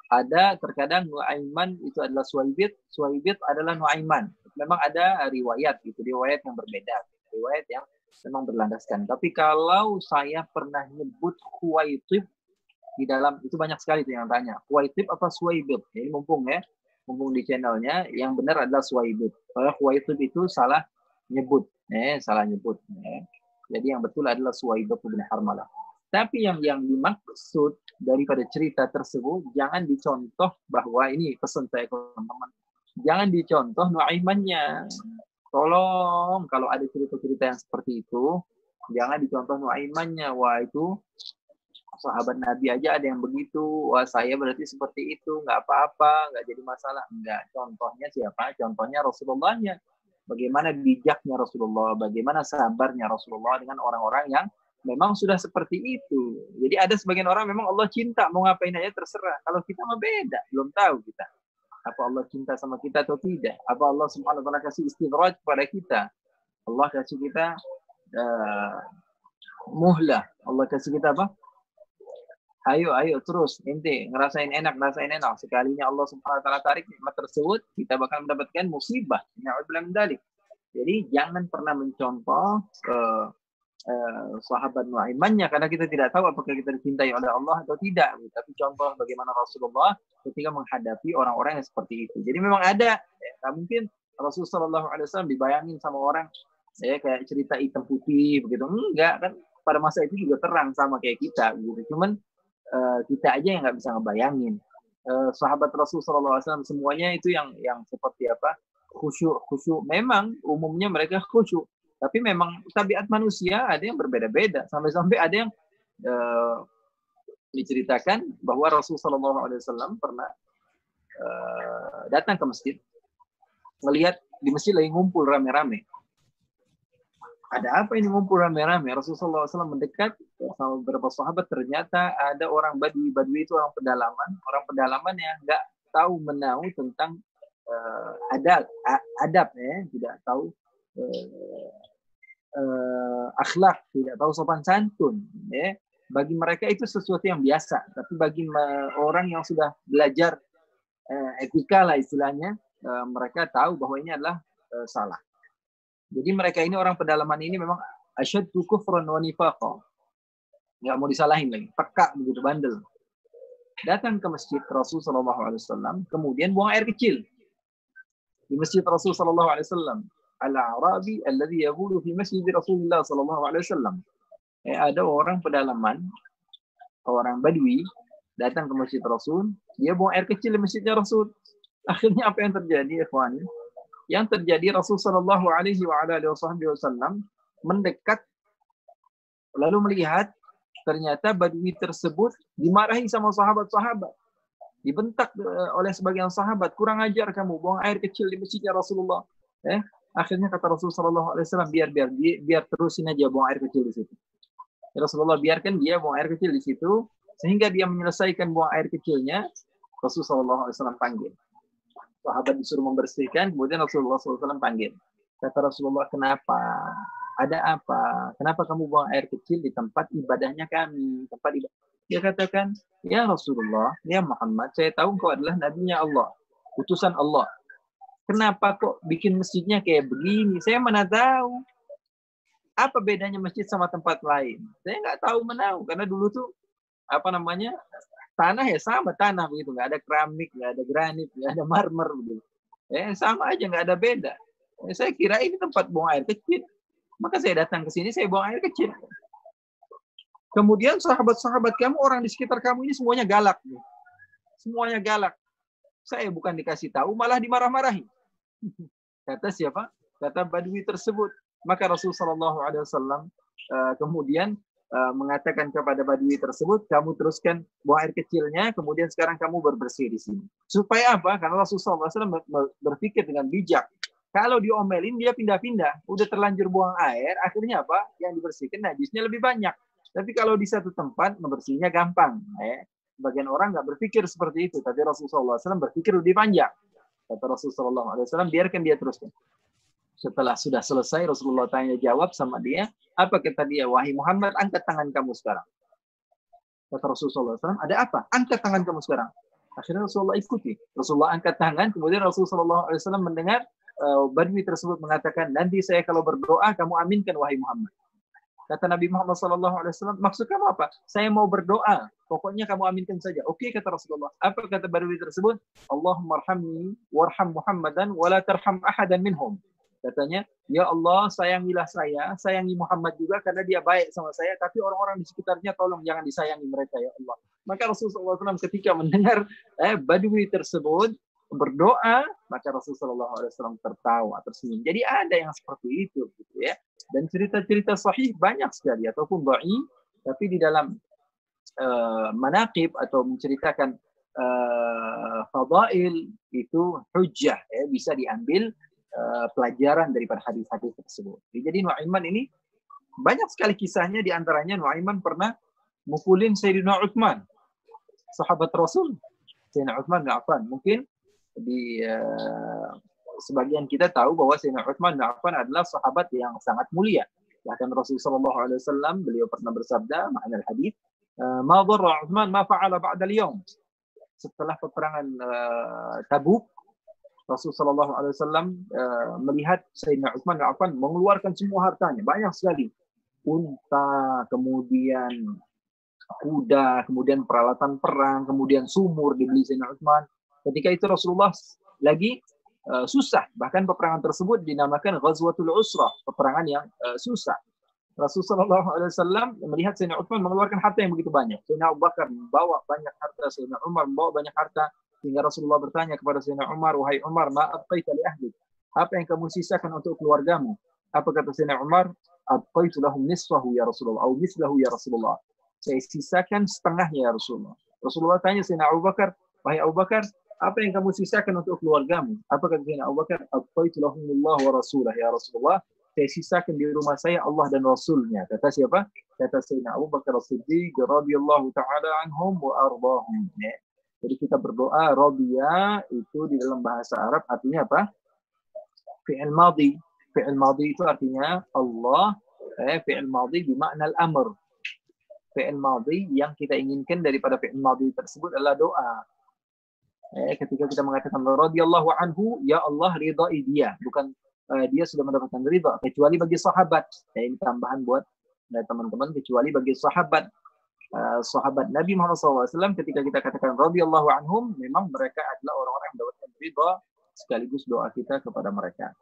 Ada terkadang Nuaiman itu adalah Suwaibit, Suwaibit adalah Nuaiman. Memang ada riwayat gitu, riwayat yang berbeda, riwayat yang memang berlandaskan. Tapi kalau saya pernah nyebut Khuwaitib di dalam, itu banyak sekali tuh yang tanya, Khuwaitib apa Suwaibit? Ini mumpung di channelnya, yang benar adalah Suwaibit. Kalau Khuwaitib itu salah nyebut, salah nyebut. Jadi yang betul adalah Suwaibit bin Harmalah. Tapi yang dimaksud daripada cerita tersebut, jangan dicontoh bahwa ini pesan saya ke teman-teman. Jangan dicontoh Nuaimannya. Tolong kalau ada cerita-cerita yang seperti itu, jangan dicontoh Nuaimannya. Wah itu sahabat Nabi aja ada yang begitu. Wah saya berarti seperti itu, nggak apa-apa, nggak jadi masalah. Enggak. Contohnya siapa? Contohnya Rasulullahnya. Bagaimana bijaknya Rasulullah, bagaimana sabarnya Rasulullah dengan orang-orang yang memang sudah seperti itu. Jadi ada sebagian orang memang Allah cinta, mau ngapain aja terserah. Kalau kita mah beda, belum tahu kita. Apa Allah cinta sama kita atau tidak? Apa Allah Subhanahu wa taala kasih istidraj kepada kita? Allah kasih kita muhlah. Allah kasih kita apa? Ayo terus ente ngerasain enak. Sekalinya Allah Subhanahu wa taala tarik nikmat tersebut, kita bakal mendapatkan musibah. Na'udzubillah min dzalik. Jadi jangan pernah mencontoh sahabat Nuaimannya, karena kita tidak tahu apakah kita dicintai oleh Allah atau tidak. Tapi contoh bagaimana Rasulullah ketika menghadapi orang-orang yang seperti itu. Jadi memang ada, mungkin Rasulullah SAW dibayangin sama orang kayak cerita hitam putih begitu. Enggak kan, pada masa itu juga terang sama kayak kita gitu. Cuman kita aja yang nggak bisa ngebayangin. Sahabat Rasulullah SAW semuanya itu yang seperti apa, khusyuk. Memang umumnya mereka khusyuk. Tapi memang tabiat manusia ada yang berbeda-beda. Sampai-sampai ada yang diceritakan bahwa Rasulullah SAW pernah datang ke masjid, melihat di masjid lagi ngumpul rame-rame. Ada apa ini ngumpul rame-rame? Rasulullah SAW mendekat sama beberapa sahabat, ternyata ada orang Badui. Badui itu orang pedalaman yang nggak tahu menahu tentang adab, tidak tahu akhlak, tidak tahu sopan santun. Bagi mereka itu sesuatu yang biasa, tapi bagi orang yang sudah belajar etika lah istilahnya, mereka tahu bahwa ini adalah salah. Jadi mereka ini orang pedalaman ini memang asyaddu kufran wa nifaqan. Nggak mau disalahin lagi, peka begitu, bandel. Datang ke masjid Rasulullah SAW, kemudian buang air kecil di masjid Rasulullah SAW. Al-Arabi alladhi yaqulu fi masjid Rasulullah SAW. Ada orang pedalaman, orang Badui datang ke masjid Rasul, dia buang air kecil di masjidnya Rasul. Akhirnya apa yang terjadi, ikhwani? Yang terjadi Rasul Shallallahu Alaihi Wasallam mendekat lalu melihat ternyata Badui tersebut dimarahi sama sahabat-sahabat, dibentak oleh sebagian sahabat, kurang ajar kamu, buang air kecil di masjidnya Rasulullah. Akhirnya kata Rasul Shallallahu Alaihi Wasallam, biar terusin aja buang air kecil di situ. Ya Rasulullah, biarkan dia buang air kecil di situ, sehingga dia menyelesaikan buang air kecilnya. Rasul Shallallahu Alaihi Wasallam panggil. Sahabat disuruh membersihkan, kemudian Rasulullah SAW panggil. Kata Rasulullah, kenapa? Ada apa? Kenapa kamu buang air kecil di tempat ibadahnya kami? Tempat ibadah. Dia katakan, ya Rasulullah, ya Muhammad, saya tahu engkau adalah nabinya Allah, utusan Allah. Kenapa kok bikin masjidnya kayak begini? Saya mana tahu. Apa bedanya masjid sama tempat lain? Saya nggak tahu menahu, karena dulu tuh tanah ya sama tanah begitu, nggak ada keramik, nggak ada granit, nggak ada marmer begitu. Sama aja, nggak ada beda. Saya kira ini tempat buang air kecil. Maka saya datang ke sini, saya buang air kecil. Kemudian sahabat-sahabat kamu, orang di sekitar kamu ini semuanya galak. Semuanya galak. Saya bukan dikasih tahu, malah dimarah-marahi. Kata siapa? Kata Badui tersebut. Maka Rasulullah SAW kemudian mengatakan kepada Badui tersebut, kamu teruskan buang air kecilnya, kemudian sekarang kamu berbersih di sini. Supaya apa? Karena Rasulullah SAW berpikir dengan bijak. Kalau diomelin, dia pindah-pindah. Udah terlanjur buang air, akhirnya apa? Yang dibersihkan najisnya lebih banyak. Tapi kalau di satu tempat, membersihnya gampang. Bagian orang nggak berpikir seperti itu. Tapi Rasulullah SAW berpikir lebih panjang. Kata Rasulullah SAW, biarkan dia teruskan. Setelah sudah selesai, Rasulullah tanya jawab sama dia. Apa kata dia? Wahai Muhammad, angkat tangan kamu sekarang. Kata Rasulullah SAW, ada apa? Angkat tangan kamu sekarang. Akhirnya Rasulullah ikuti. Rasulullah angkat tangan, kemudian Rasulullah SAW mendengar Badui tersebut mengatakan, nanti saya kalau berdoa, kamu aminkan wahai Muhammad. Kata Nabi Muhammad SAW, maksud kamu apa? Saya mau berdoa, pokoknya kamu aminkan saja. Oke, kata Rasulullah. Apa kata Badui tersebut? Allahumma arhamni warham Muhammadan wala tarham ahadan minhum. Katanya, ya Allah, sayangilah saya, sayangi Muhammad juga karena dia baik sama saya, tapi orang-orang di sekitarnya tolong jangan disayangi mereka, ya Allah. Maka Rasulullah SAW ketika mendengar Badui tersebut berdoa, maka Rasulullah SAW tertawa, tersenyum. Jadi ada yang seperti itu, gitu ya. Dan cerita-cerita sahih banyak sekali, ataupun dhaif, tapi di dalam manaqib atau menceritakan fadail itu hujjah, bisa diambil pelajaran daripada hadis-hadis tersebut. Jadi Nuaiman ini banyak sekali kisahnya, di antaranya Nuaiman pernah mukulin Sayyidina Utsman, sahabat Rasul. Sayyidina Utsman bin Affan, mungkin di sebagian kita tahu bahwa Sayyidina Utsman bin Affan adalah sahabat yang sangat mulia. Bahkan Rasulullah SAW beliau pernah bersabda, makna hadis, ma dharra Utsman ma fa'ala ba'da al-yawm. Setelah peperangan Tabuk, Rasulullah SAW melihat Sayyidina Utsman bin Affan mengeluarkan semua hartanya, banyak sekali. Unta, kemudian kuda, kemudian peralatan perang, kemudian sumur dibeli Sayyidina Utsman. Ketika itu Rasulullah lagi susah. Bahkan peperangan tersebut dinamakan Ghazwatul Usrah, peperangan yang susah. Rasulullah SAW melihat Sayyidina Utsman mengeluarkan harta yang begitu banyak. Sayyidina Abu Bakar membawa banyak harta, Sayyidina Umar membawa banyak harta. Hingga Rasulullah bertanya kepada Sayyidina Umar, wahai Umar, ma abqaita li ahlik? Apa yang kamu sisakan untuk keluargamu? Apa kata Sayyidina Umar? Abqaitu lahum nisfahu ya Rasulullah, atau mislahu ya Rasulullah. Saya sisakan setengahnya ya Rasulullah. Rasulullah tanya Sayyidina Abu Bakar, wahai Abu Bakar, apa yang kamu sisakan untuk keluargamu? Apa kata Sayyidina Abu Bakar? Abqaitu lahumullah wa rasulah ya Rasulullah. Saya sisakan di rumah saya Allah dan Rasulnya. Kata siapa? Kata Sayyidina Abu Bakar As-Siddiq radhiyallahu ta'ala anhum wa ardahum. Jadi kita berdoa, radiya itu di dalam bahasa Arab artinya apa? Fi'il madhi. Fi'il madhi itu artinya Allah. Fi'il madhi bermakna al-amr. Fi'il madhi yang kita inginkan daripada fi'il madhi tersebut adalah doa. Ketika kita mengatakan radhiyallahu anhu, ya Allah ridai dia, bukan dia sudah mendapatkan ridha, kecuali bagi sahabat. Ini tambahan buat teman-teman, kecuali bagi sahabat. Sahabat Nabi Muhammad SAW, ketika kita katakan radhiyallahu anhum, memang mereka adalah orang-orang yang mendapatkan ridha, sekaligus doa kita kepada mereka.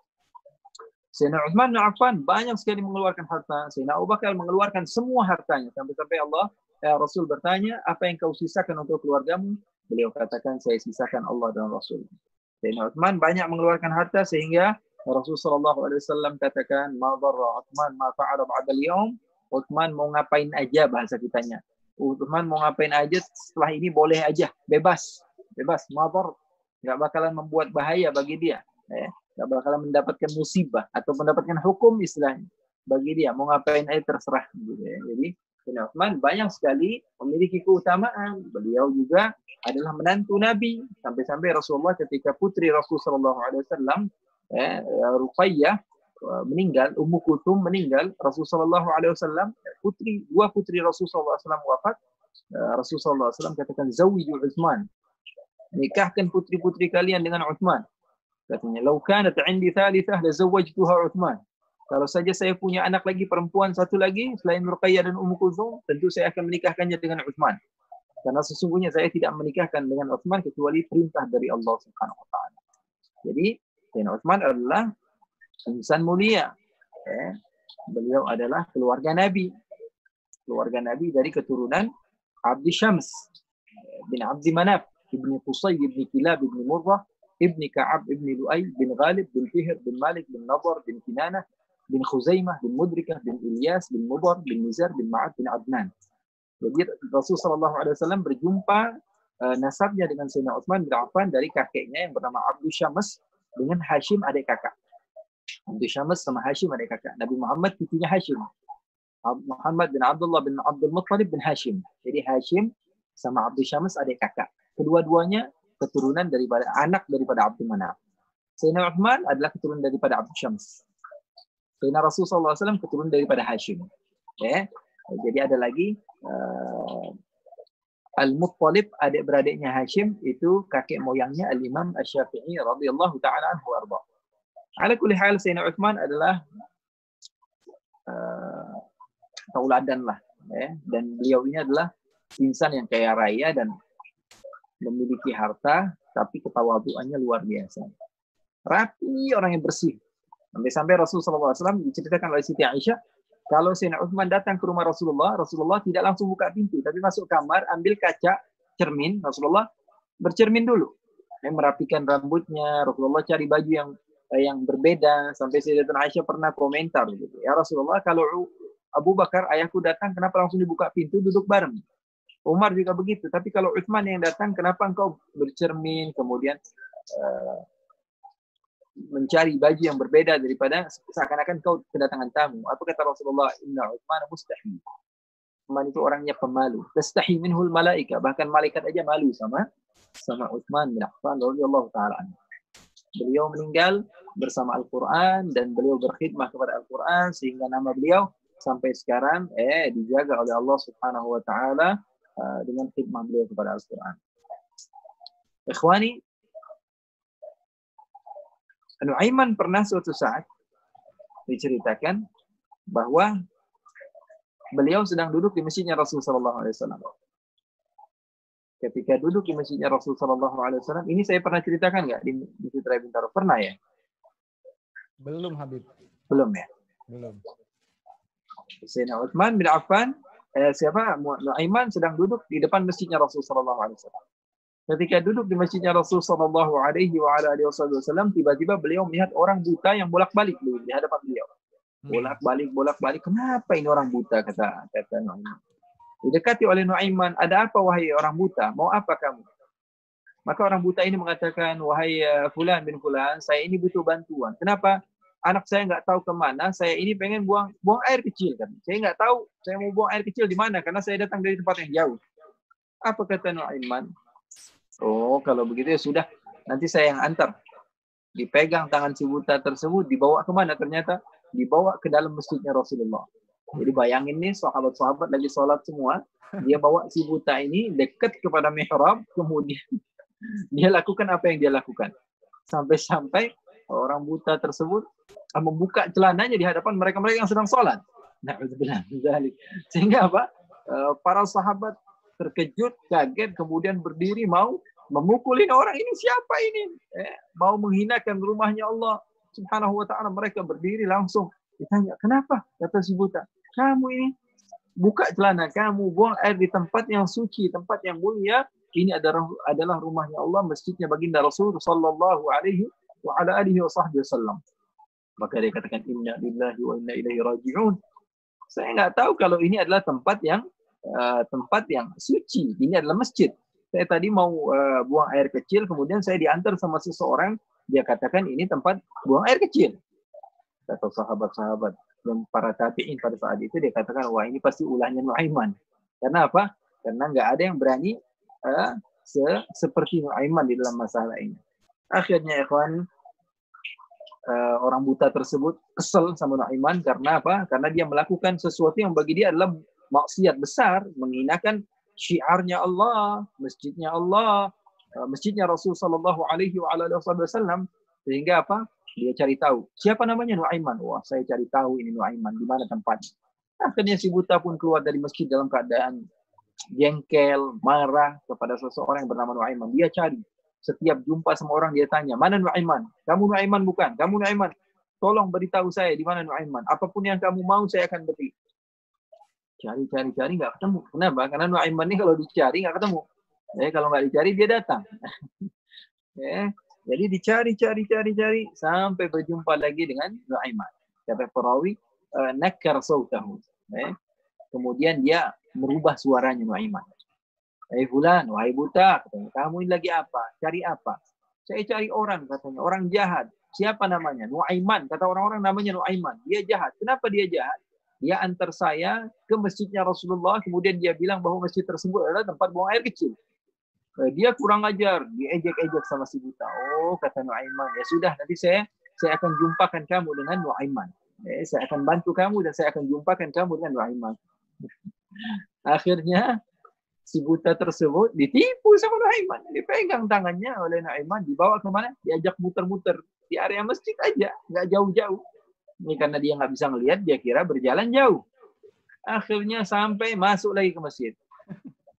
Sayyidina Utsman bin Affan banyak sekali mengeluarkan harta. Sayyidina Abu Bakar mengeluarkan semua hartanya. Sampai-sampai Allah, Rasul bertanya, apa yang kau sisakan untuk keluargamu? Beliau katakan, saya sisakan Allah dan Rasul. Sayyidina Uthman banyak mengeluarkan harta sehingga Rasulullah SAW katakan, "Ma dharra Uthman ma fa'ala ba'da al-yawm." Uthman mau ngapain aja, bahasa kitanya. Uthman mau ngapain aja setelah ini boleh aja, bebas. Bebas, madhar. Enggak bakalan membuat bahaya bagi dia. Enggak bakalan mendapatkan musibah atau mendapatkan hukum istilahnya. Bagi dia mau ngapain aja terserah gitu ya. Jadi Sayyidina Uthman banyak sekali memiliki keutamaan. Beliau juga adalah menantu Nabi. Sampai-sampai Rasulullah ketika putri Rasulullah SAW, Ruqayyah meninggal, Ummu Kulthum meninggal, Rasulullah SAW, dua putri Rasulullah SAW wafat. Rasulullah SAW katakan, "Zawiju Uthman." Nikahkan putri-putri kalian dengan Uthman. Katanya, "Lau kanat 'indi thalithah la zawwajtuha Uthman." Kalau saja saya punya anak lagi perempuan satu lagi selain Ruqayyah dan Ummu Kulthum, tentu saya akan menikahkannya dengan Uthman. Karena sesungguhnya saya tidak menikahkan dengan Uthman kecuali perintah dari Allah Subhanahu wa taala. Jadi, Sayyidina Uthman adalah insan mulia. Beliau adalah keluarga Nabi. Keluarga Nabi dari keturunan Abdi Syams bin Abdi Manaf, ibni Qusay, ibni Kilab, ibni Murrah, ibni Ka'ab, ibni Lu'ay, bin Ghalib, bin Fihr, bin Malik, bin Nadar, bin Kinanah, bin Khuzaimah, bin Mudrikah, bin Ilyas, bin Mudar, bin Nizar, bin Ma'ad, bin Adnan. Jadi Rasulullah SAW berjumpa nasabnya dengan Sayyidina Uthman bin Affan dari kakeknya yang bernama Abdul Syams dengan Hashim adik kakak. Abdul Syams sama Hashim adik kakak. Nabi Muhammad cucunya Hashim. Muhammad bin Abdullah bin Abdul Muttalib bin Hashim. Jadi Hashim sama Abdul Syams adik kakak. Kedua-duanya keturunan daripada anak daripada Abdul Manaf. Sayyidina Uthman adalah keturunan daripada Abdul Syams. Sayyidina Rasulullah SAW keturunan daripada Hashim. Jadi ada lagi Al-Muttalib, adik-beradiknya Hashim, itu kakek moyangnya Al-Imam Asy-Syafi'i radhiyallahu ta'ala anhu warḍah. Ala kulli hal, Sayyidina Uthman adalah tauladan lah, dan beliau ini adalah insan yang kaya raya dan memiliki harta, tapi ketawaduannya luar biasa. Rapi, orang yang bersih. Sampai-sampai Rasulullah SAW diceritakan oleh Siti Aisyah, kalau Sayyidina Uthman datang ke rumah Rasulullah, Rasulullah tidak langsung buka pintu, tapi masuk kamar, ambil kaca, cermin, Rasulullah bercermin dulu. Merapikan rambutnya, Rasulullah cari baju yang berbeda, sampai Sayyidatina Aisyah pernah komentar gitu. Ya Rasulullah, kalau Abu Bakar, ayahku datang, kenapa langsung dibuka pintu, duduk bareng? Umar juga begitu, tapi kalau Uthman yang datang, kenapa engkau bercermin, kemudian mencari baju yang berbeda daripada seakan-akan kau kedatangan tamu. Apa kata Rasulullah? Inna Uthman mustahi. Uthman itu orangnya pemalu. Tastahi minhul malaika. Bahkan malaikat aja malu sama Uthman bin Affan radhiyallahu ta'ala anhu. Beliau meninggal bersama Al-Quran dan beliau berkhidmah kepada Al-Quran sehingga nama beliau sampai sekarang dijaga oleh Allah Subhanahu wa ta'ala dengan khidmah beliau kepada Al-Quran. Ikhwani, Nu'aiman pernah suatu saat diceritakan bahwa beliau sedang duduk di masjidnya Rasulullah SAW. Ketika duduk di masjidnya Rasulullah SAW, ini saya pernah ceritakan nggak di Masjid Raya Bintaro? Pernah ya? Belum, Habib. Belum ya? Belum. Sayyidina Uthman bin Affan, Nu'aiman sedang duduk di depan masjidnya Rasulullah SAW. Ketika duduk di masjidnya Rasul sallallahu alaihi wasallam, tiba-tiba beliau melihat orang buta yang bolak-balik di hadapan beliau. Bolak-balik. Kenapa ini orang buta, kata Nu'aiman. Didekati oleh Nu'aiman, ada apa wahai orang buta? Mau apa kamu? Maka orang buta ini mengatakan, wahai Fulan bin Fulan, saya ini butuh bantuan. Kenapa? Anak saya nggak tahu kemana, saya ini pengen buang air kecil. Kan? Saya nggak tahu, saya mau buang air kecil di mana, karena saya datang dari tempat yang jauh. Apa kata Nu'aiman? Oh, kalau begitu ya sudah, nanti saya yang antar. Dipegang tangan si buta tersebut, dibawa kemana? Ternyata dibawa ke dalam masjidnya Rasulullah. Jadi bayangin nih, sahabat-sahabat lagi sholat semua, dia bawa si buta ini dekat kepada mihrab, kemudian dia lakukan apa yang dia lakukan. Sampai-sampai orang buta tersebut membuka celananya di hadapan mereka-mereka yang sedang sholat. Sehingga apa? Para sahabat terkejut, kaget, kemudian berdiri mau memukulin orang ini. Siapa ini? Mau menghinakan rumahnya Allah Subhanahu wa ta'ala. Mereka berdiri langsung ditanya, kenapa? Kata si buta, kamu ini buka celana kamu, buang air di tempat yang suci, tempat yang mulia, ini adalah rumahnya Allah, masjidnya baginda Rasul sallallahu alaihi wa ala alihi wasallam. Maka dia katakan inna lillahi wa inna ilaihi raji'un. Saya nggak tahu kalau ini adalah tempat yang suci. Ini adalah masjid. Saya tadi mau buang air kecil, kemudian saya diantar sama seseorang, dia katakan ini tempat buang air kecil. Kata sahabat-sahabat dan para tabi'in pada saat itu, dia katakan, wah ini pasti ulahnya Nuaiman. Karena apa? Karena nggak ada yang berani seperti Nuaiman di dalam masalah ini. Akhirnya ikhwan, orang buta tersebut kesel sama Nuaiman karena apa? Karena dia melakukan sesuatu yang bagi dia adalah maksiat besar, menghinakan syiarnya Allah, masjidnya Allah, masjidnya Rasul sallallahu alaihi wasallam. Sehingga apa? Dia cari tahu siapa namanya Nuaiman. Wah, saya cari tahu ini Nuaiman, di mana tempatnya. Akhirnya si buta pun keluar dari masjid dalam keadaan jengkel, marah kepada seseorang yang bernama Nuaiman. Dia cari. Setiap jumpa sama orang dia tanya, mana Nuaiman? Kamu Nuaiman bukan? Kamu Nuaiman? Tolong beritahu saya di mana Nuaiman. Apapun yang kamu mau saya akan beri. Cari nggak ketemu. Kenapa? Karena Nuaiman ini kalau dicari nggak ketemu. Kalau nggak dicari dia datang. Jadi dicari sampai berjumpa lagi dengan Nuaiman. Kata perawi, nakar sautahu. Kemudian dia merubah suaranya Nuaiman. Fulan, wahai buta, katanya, kamu ini lagi apa? Cari apa? Saya cari orang, katanya, orang jahat. Siapa namanya? Nuaiman. Kata orang-orang namanya Nuaiman. Dia jahat. Kenapa dia jahat? Dia antar saya ke masjidnya Rasulullah, kemudian dia bilang bahwa masjid tersebut adalah tempat buang air kecil. Dia kurang ajar, diejek-ejek sama si buta. Oh, kata Nuaiman, ya sudah, nanti saya akan jumpakan kamu dengan Nuaiman. Saya akan bantu kamu dan saya akan jumpakan kamu dengan Nuaiman. Akhirnya si buta tersebut ditipu sama Nuaiman. Dipegang tangannya oleh Nuaiman, dibawa kemana? Diajak muter-muter di area masjid aja, nggak jauh-jauh. Ini karena dia nggak bisa ngelihat, dia kira berjalan jauh. Akhirnya sampai masuk lagi ke masjid.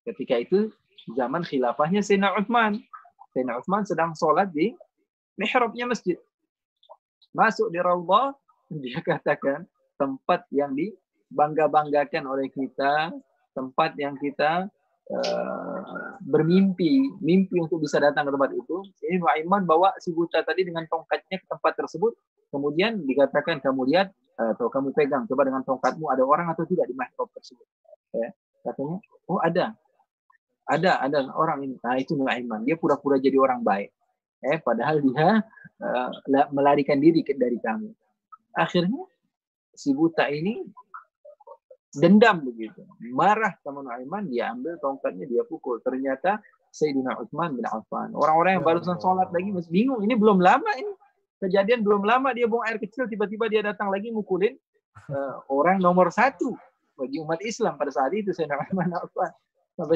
Ketika itu zaman khilafahnya Sayyidina Utsman. Sayyidina Utsman sedang sholat di mihrabnya masjid. Masuk di Raudhah, dia katakan tempat yang dibangga-banggakan oleh kita, tempat yang kita mimpi untuk bisa datang ke tempat itu. Ini Nuaiman bawa si buta tadi dengan tongkatnya ke tempat tersebut. Kemudian dikatakan, kamu lihat atau kamu pegang, coba dengan tongkatmu ada orang atau tidak di mihrab tersebut. Katanya, oh ada orang ini. Nah itu Nuaiman, dia pura-pura jadi orang baik. Padahal dia melarikan diri dari kamu. Akhirnya si buta ini dendam begitu, marah sama Nuaiman, dia ambil tongkatnya, dia pukul. Ternyata Sayyidina Utsman bin Affan. Orang-orang yang barusan sholat lagi masih bingung, ini belum lama ini kejadian, belum lama dia buang air kecil, tiba-tiba dia datang lagi mukulin orang nomor 1 bagi umat Islam pada saat itu, Sayyidina Utsman bin Affan.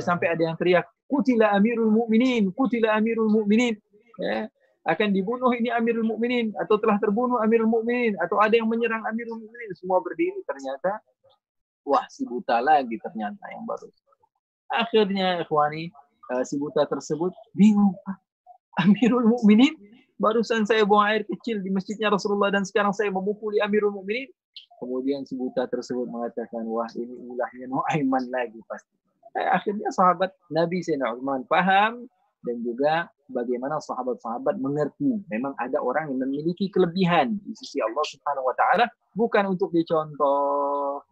Sampai ada yang teriak, Qutila Amirul Mukminin, Qutila Amirul Mukminin. Akan dibunuh ini Amirul Mukminin, atau telah terbunuh Amirul Mukminin, atau ada yang menyerang Amirul Mukminin. Semua berdiri, ternyata wah, si buta lagi ternyata yang baru. Akhirnya ikhwani, si buta tersebut bingung. Amirul Mukminin, barusan saya buang air kecil di masjidnya Rasulullah dan sekarang saya memukuli Amirul Mukminin. Kemudian si buta tersebut mengatakan, wah ini ulahnya Nuaiman lagi pasti. Akhirnya sahabat Nabi Sayyidina Utsman paham, dan juga bagaimana sahabat-sahabat mengerti. Memang ada orang yang memiliki kelebihan di sisi Allah Subhanahu wa taala, bukan untuk dicontoh,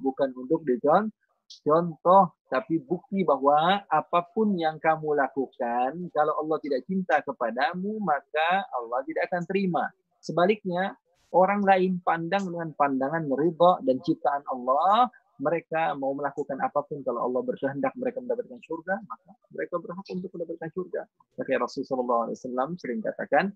tapi bukti bahwa apapun yang kamu lakukan, kalau Allah tidak cinta kepadamu, maka Allah tidak akan terima. Sebaliknya, orang lain pandang dengan pandangan ridha dan ciptaan Allah, mereka mau melakukan apapun, kalau Allah berkehendak mereka mendapatkan surga, maka mereka berhak untuk mendapatkan surga. Maka Rasulullah SAW sering katakan,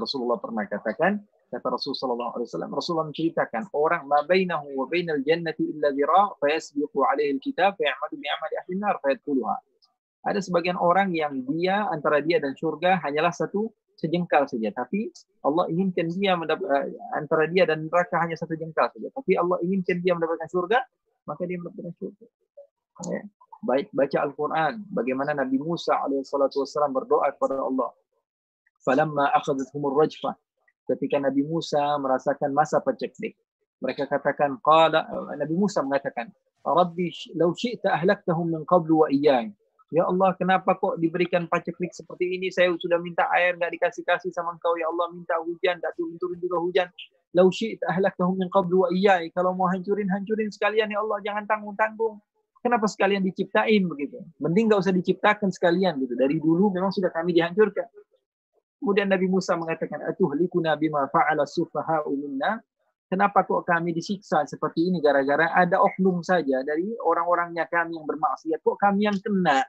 Rasulullah pernah katakan, kata Rasulullah SAW, Rasulullah menceritakan, orang ma bainahu wa bainal jannati illa dhira' fayasbiqu alaihi alkitab fay'amalu bi'amali ahli nar fayadkhuluha. Ada sebagian orang yang dia, antara dia dan surga hanyalah satu sejengkal saja, tapi Allah inginkan dia antara dia dan neraka hanya satu jengkal saja, tapi Allah inginkan dia mendapatkan surga, maka dia mendapatkan surga. Baik baca Al-Quran, bagaimana Nabi Musa alaihissalam berdoa kepada Allah. Falamma akhadathumur rajfah, ketika Nabi Musa merasakan masa paceklik, mereka katakan, Nabi Musa mengatakan, Rabbi law syi'ta ahlaktahum min qablu wa iyyai. Ya Allah, kenapa kok diberikan paceklik seperti ini? Saya sudah minta air, nggak dikasih-kasih sama Engkau. Ya Allah, minta hujan, nggak turun-turun juga hujan. Lau syi'ta ahlaktahum min qablu wa iyyai. Kalau mau hancurin sekalian ya Allah, jangan tanggung-tanggung. Kenapa sekalian diciptain begitu? Mending nggak usah diciptakan sekalian gitu. Dari dulu memang sudah kami dihancurkan. Kemudian Nabi Musa mengatakan, atuhlikuna bima fa'ala sufaha'u minna. Kenapa kok kami disiksa seperti ini gara-gara ada oknum saja dari orang-orangnya kami yang bermaksiat, kok kami yang kena,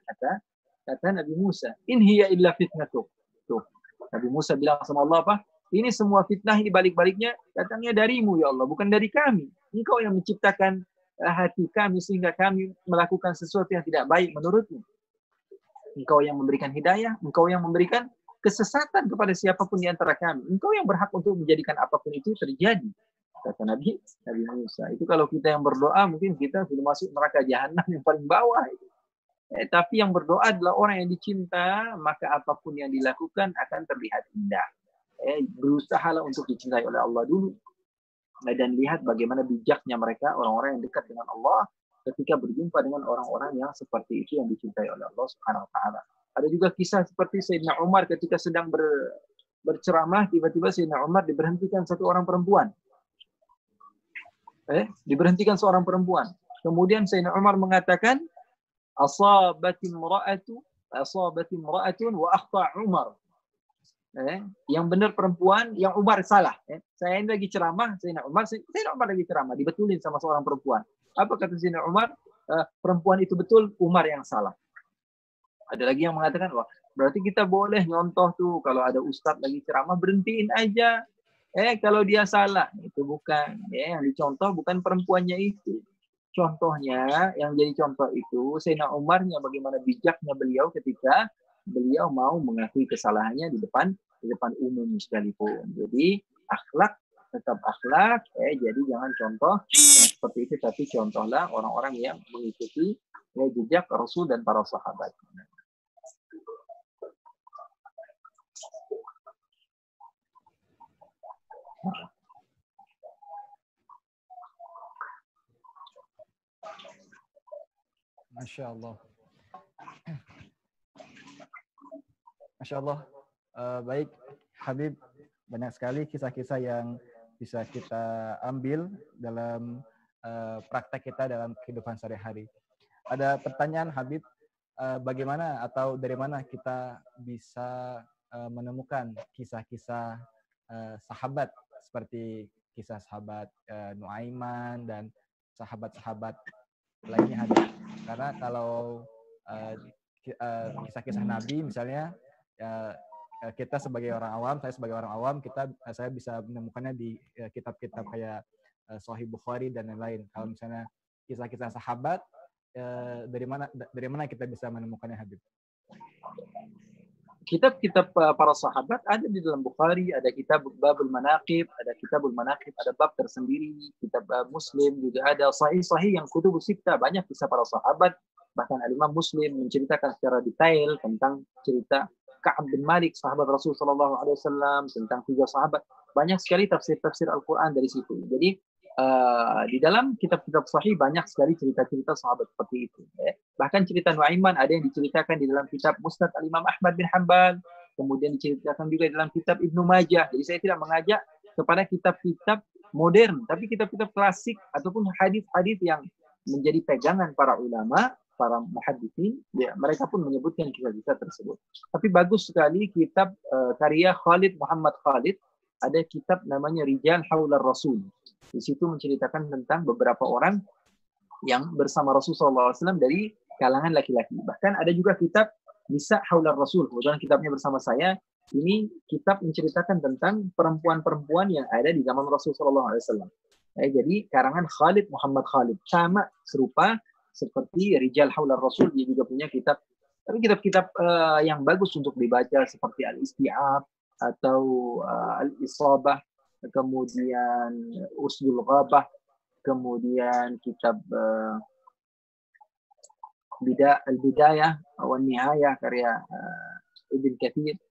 kata Nabi Musa. In hiya illa fitnatuk. Tuh. Nabi Musa bilang sama Allah apa? Ini semua fitnah ini balik-baliknya datangnya darimu ya Allah, bukan dari kami. Engkau yang menciptakan hati kami sehingga kami melakukan sesuatu yang tidak baik menurutmu. Engkau yang memberikan hidayah, engkau yang memberikan kesesatan kepada siapapun di antara kami. Engkau yang berhak untuk menjadikan apapun itu terjadi. Kata Nabi Musa. Itu kalau kita yang berdoa, mungkin kita sudah masuk neraka jahanam yang paling bawah. Tapi yang berdoa adalah orang yang dicinta, maka apapun yang dilakukan akan terlihat indah. Berusahalah untuk dicintai oleh Allah dulu. Dan lihat bagaimana bijaknya mereka, orang-orang yang dekat dengan Allah, ketika berjumpa dengan orang-orang yang seperti itu yang dicintai oleh Allah Subhanahu wa Ta'ala. Ada juga kisah seperti Sayyidina Umar ketika sedang berceramah, tiba-tiba Sayyidina Umar diberhentikan satu orang perempuan. Diberhentikan seorang perempuan. Kemudian Sayyidina Umar mengatakan, asabati imra'atun wa akhta Umar. Yang benar perempuan, yang Umar salah. Saya ini lagi ceramah, Sayyidina Umar lagi ceramah, dibetulin sama seorang perempuan. Apa kata Sayyidina Umar? Perempuan itu betul, Umar yang salah. Ada lagi yang mengatakan, wah, berarti kita boleh nyontoh tuh kalau ada ustadz lagi ceramah, berhentiin aja. Kalau dia salah, itu bukan. Yang dicontoh bukan perempuannya itu. Contohnya, yang jadi contoh itu, Sayyidina Umarnya bagaimana bijaknya beliau ketika beliau mau mengakui kesalahannya di depan umum sekalipun. Jadi, akhlak, tetap akhlak. Jadi jangan contoh yang seperti itu, tapi contohlah orang-orang yang mengikuti jejak Rasul dan para sahabat. Masya Allah. Masya Allah. Baik, Habib, banyak sekali kisah-kisah yang bisa kita ambil dalam praktek kita dalam kehidupan sehari-hari. Ada pertanyaan, Habib, bagaimana atau dari mana kita bisa menemukan kisah-kisah sahabat seperti kisah sahabat Nuaiman dan sahabat-sahabat lainnya, Habib? Karena kalau kisah-kisah Nabi misalnya, kita sebagai orang awam, saya sebagai orang awam, saya bisa menemukannya di kitab-kitab kayak Sahih Bukhari dan lain-lain. Kalau misalnya kisah-kisah sahabat, dari mana kita bisa menemukannya, Habib? Kitab-kitab para sahabat ada di dalam Bukhari, ada kitab Babul Manaqib, ada bab tersendiri, kitab Muslim juga ada, sahih-sahih yang kutubus sittah, banyak kisah para sahabat. Bahkan Imam Muslim menceritakan secara detail tentang cerita Ka'ab bin Malik, sahabat Rasul SAW, tentang 3 sahabat. Banyak sekali tafsir-tafsir Al-Quran dari situ. Jadi di dalam kitab-kitab sahih banyak sekali cerita-cerita sahabat seperti itu. Bahkan cerita Nuaiman ada yang diceritakan di dalam kitab Musnad Al-Imam Ahmad bin Hanbal, kemudian diceritakan juga di dalam kitab Ibnu Majah. Jadi saya tidak mengajak kepada kitab-kitab modern, tapi kitab-kitab klasik ataupun hadis-hadis yang menjadi pegangan para ulama, para muhadditsin, mereka pun menyebutkan kisah-kisah tersebut. Tapi bagus sekali kitab karya Khalid Muhammad Khalid, ada kitab namanya Rijal Haular Rasul. Di situ menceritakan tentang beberapa orang yang bersama Rasulullah SAW dari kalangan laki-laki. Bahkan ada juga kitab Nisa Haular Rasul. Kebetulan kitabnya bersama saya. Ini kitab menceritakan tentang perempuan-perempuan yang ada di zaman Rasulullah SAW. Jadi karangan Khalid Muhammad Khalid. Sama serupa seperti Rijal Haular Rasul. Dia juga punya kitab. Tapi kitab-kitab yang bagus untuk dibaca seperti Al-Isti'ab atau Al-Isabah, kemudian Usdul Ghabah, kemudian kitab Al-Bidayah wan Nihayah karya Ibn Katsir.